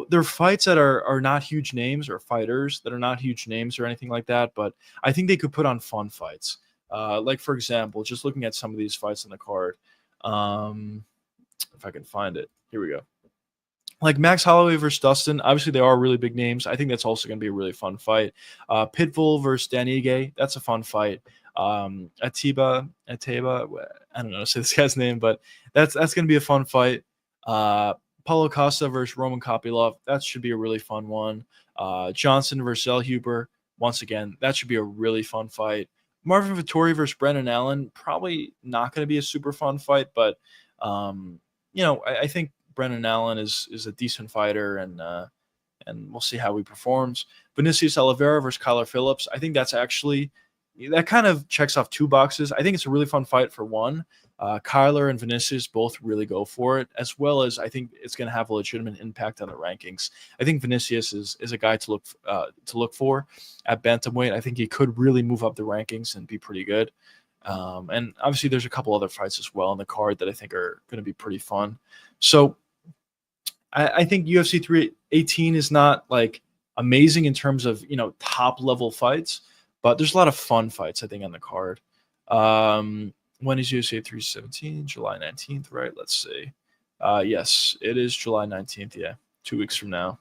they're fights that are not huge names, or fighters that are not huge names or anything like that, but I think they could put on fun fights. Like for example, just looking at some of these fights on the card, if I can find it, here we go. Like Max Holloway versus Dustin, obviously they are really big names. I think that's also going to be a really fun fight. Pitbull versus Dan Ige, that's a fun fight. Atiba, I don't know how to say this guy's name, but that's going to be a fun fight. Paulo Costa versus Roman Kopylov, that should be a really fun one. Johnson versus Zellhuber, once again, that should be a really fun fight. Marvin Vettori versus Brendan Allen, probably not going to be a super fun fight, but I think Brendan Allen is a decent fighter, and we'll see how he performs. Vinicius Oliveira versus Kyler Phillips, I think that kind of checks off two boxes. I think it's a really fun fight for one. Kyler and Vinicius both really go for it, as well as I think it's going to have a legitimate impact on the rankings. I think Vinicius is a guy to look for at bantamweight. I think he could really move up the rankings and be pretty good. And obviously, there's a couple other fights as well on the card that I think are going to be pretty fun. So I think UFC 318 is not like amazing in terms of top level fights, but there's a lot of fun fights I think on the card. When is UFC 317? July 19th, right? Let's see. Yes, it is July 19th. Yeah, 2 weeks from now,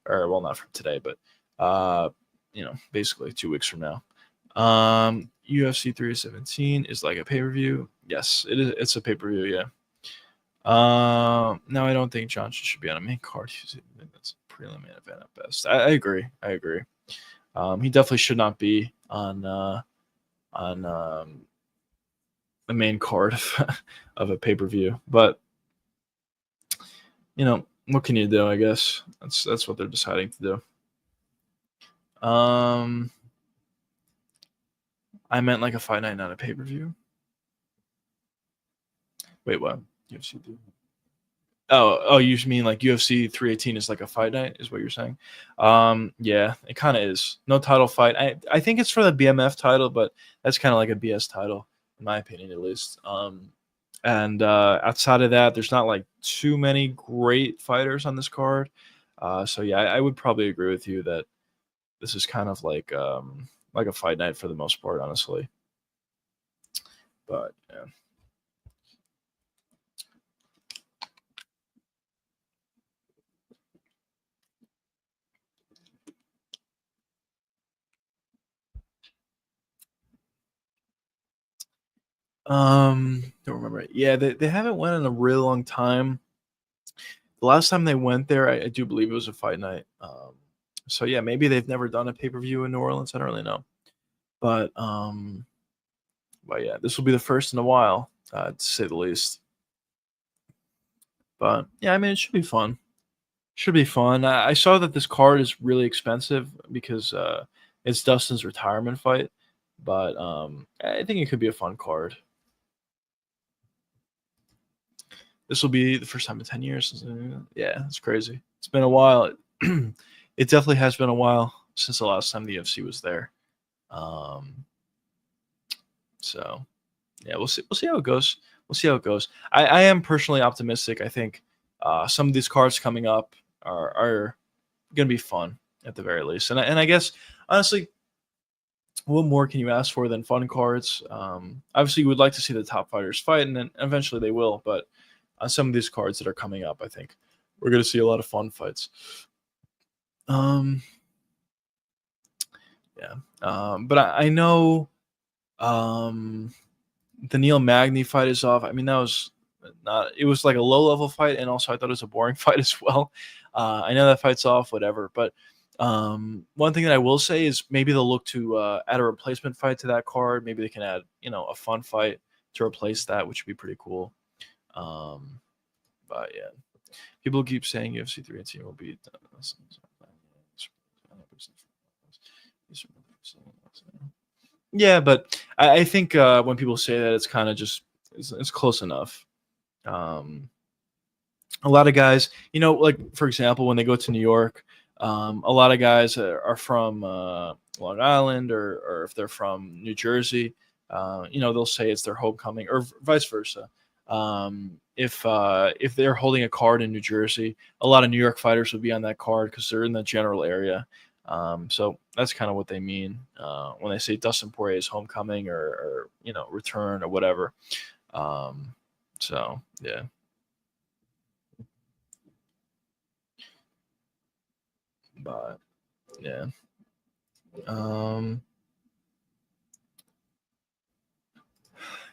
or well, not from today, but basically 2 weeks from now. UFC 317 is like a pay per view. Yes, it is. It's a pay per view. Yeah. No, I don't think Johnson should be on a main card. That's a prelim main event at best. I agree. He definitely should not be on the main card of a pay per view. But what can you do? I guess that's what they're deciding to do. I meant like a fight night, not a pay per view. Wait, what? UFC. Oh, you mean like UFC 318 is like a fight night, is what you're saying? Yeah, it kind of is. No title fight. I think it's for the BMF title, but that's kind of like a BS title, in my opinion, at least. And outside of that, there's not like too many great fighters on this card. So yeah, I would probably agree with you that this is kind of like a fight night for the most part, honestly. But yeah. Don't remember it. Yeah, they haven't went in a really long time. The last time they went there, I do believe it was a fight night. So yeah, maybe they've never done a pay per view in New Orleans. I don't really know, but yeah, this will be the first in a while, to say the least. But yeah, I mean, it should be fun. Should be fun. I saw that this card is really expensive because it's Dustin's retirement fight, but I think it could be a fun card. This will be the first time in 10 years. Yeah, it's crazy. It's been a while. It definitely has been a while since the last time the UFC was there. So yeah, we'll see. We'll see how it goes. We'll see how it goes. I am personally optimistic. I think some of these cards coming up are going to be fun at the very least. And I guess honestly, what more can you ask for than fun cards? Obviously, you would like to see the top fighters fight, and then eventually they will. But on some of these cards that are coming up, I think we're going to see a lot of fun fights. Yeah. But I know The Neil Magny fight is off. I mean, that was not. It was like a low level fight, and also I thought it was a boring fight as well. I know that fight's off, whatever. But one thing that I will say is maybe they'll look to add a replacement fight to that card. Maybe they can add a fun fight to replace that, which would be pretty cool. Um, but yeah, people keep saying UFC 318 will beat. Yeah, but I think when people say that, it's kind of just it's close enough. Um, a lot of guys, like for example, when they go to New York, a lot of guys are from Long Island, or if they're from New Jersey, they'll say it's their homecoming, or vice versa. If they're holding a card in New Jersey, a lot of New York fighters would be on that card because they're in the general area. So that's kind of what they mean when they say Dustin Poirier's homecoming, or return, or whatever. So yeah. But yeah. Um,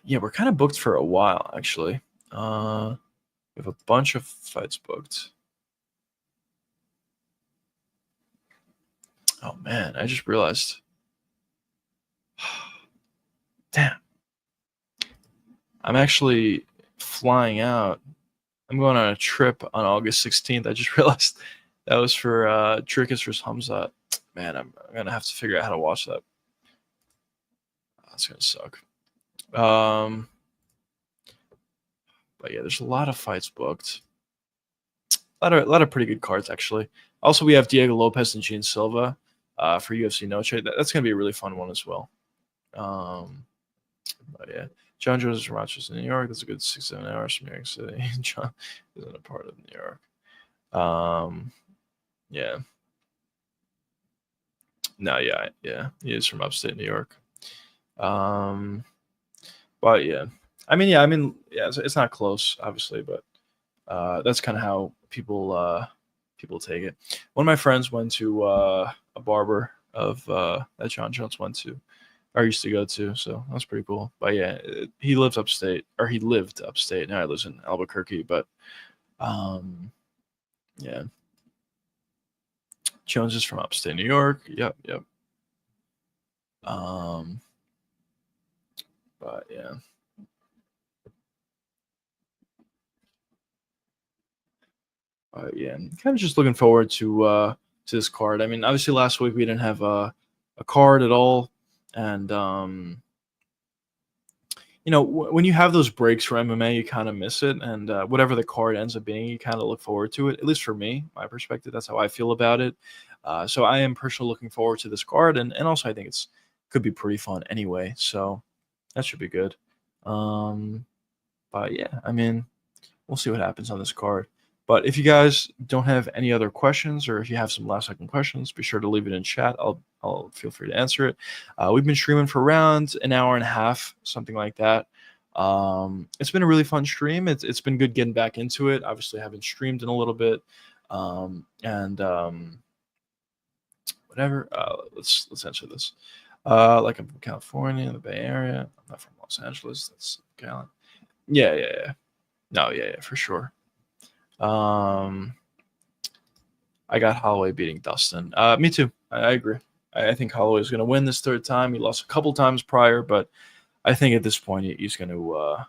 yeah, we're kind of booked for a while, actually. We have a bunch of fights booked. Oh man, I just realized. Damn. I'm actually flying out. I'm going on a trip on August 16th. I just realized that was for Dricus vs. Hamzat. Man, I'm gonna have to figure out how to watch that. That's gonna suck. But yeah, there's a lot of fights booked. A lot of pretty good cards, actually. Also, we have Diego Lopez and Gene Silva for UFC Noche. That's gonna be a really fun one as well. But yeah, John Jones is from Rochester, New York. That's a good 6-7 hours from New York City. John isn't a part of New York. Yeah. No, yeah, he is from upstate New York. But yeah, it's not close, obviously, but that's kind of how people take it. One of my friends went to a barber of that John Jones went to, or used to go to, so that's pretty cool. But yeah, he lived upstate. Now he lives in Albuquerque. But yeah, Jones is from upstate New York. Yep. But yeah. Yeah, kind of just looking forward to this card. I mean, obviously last week we didn't have a card at all, and when you have those breaks for MMA, you kind of miss it, and whatever the card ends up being, you kind of look forward to it. At least for me, my perspective, that's how I feel about it. So I am personally looking forward to this card, and also I think it's could be pretty fun anyway. So that should be good. But yeah, I mean, we'll see what happens on this card. But if you guys don't have any other questions, or if you have some last second questions, be sure to leave it in chat. I'll feel free to answer it. We've been streaming for around an hour and a half, something like that. It's been a really fun stream. It's been good getting back into it. Obviously, I haven't streamed in a little bit, and whatever. Let's answer this. Like I'm from California, the Bay Area. I'm not from Los Angeles. That's Cali. Yeah. No, yeah, for sure. I got Holloway beating Dustin. Me too. I agree. I think Holloway is going to win this third time. He lost a couple times prior, but I think at this point he's going to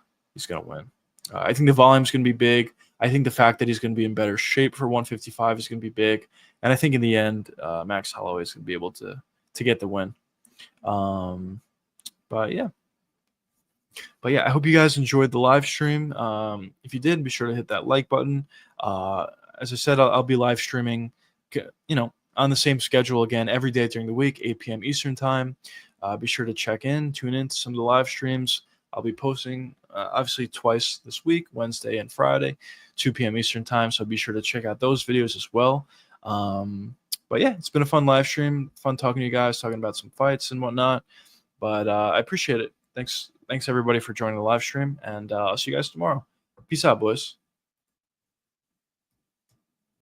win. I think the volume is going to be big. I think the fact that he's going to be in better shape for 155 is going to be big, and I think in the end, Max Holloway is going to be able to get the win. But yeah. I hope you guys enjoyed the live stream. If you did, be sure to hit that like button. As I said, I'll be live streaming, on the same schedule again every day during the week, 8 p.m. Eastern time. Be sure to tune in to some of the live streams. I'll be posting obviously twice this week, Wednesday and Friday, 2 p.m. Eastern time. So be sure to check out those videos as well. But yeah, it's been a fun live stream, fun talking to you guys, talking about some fights and whatnot. But I appreciate it. Thanks everybody for joining the live stream, and I'll see you guys tomorrow. Peace out, boys.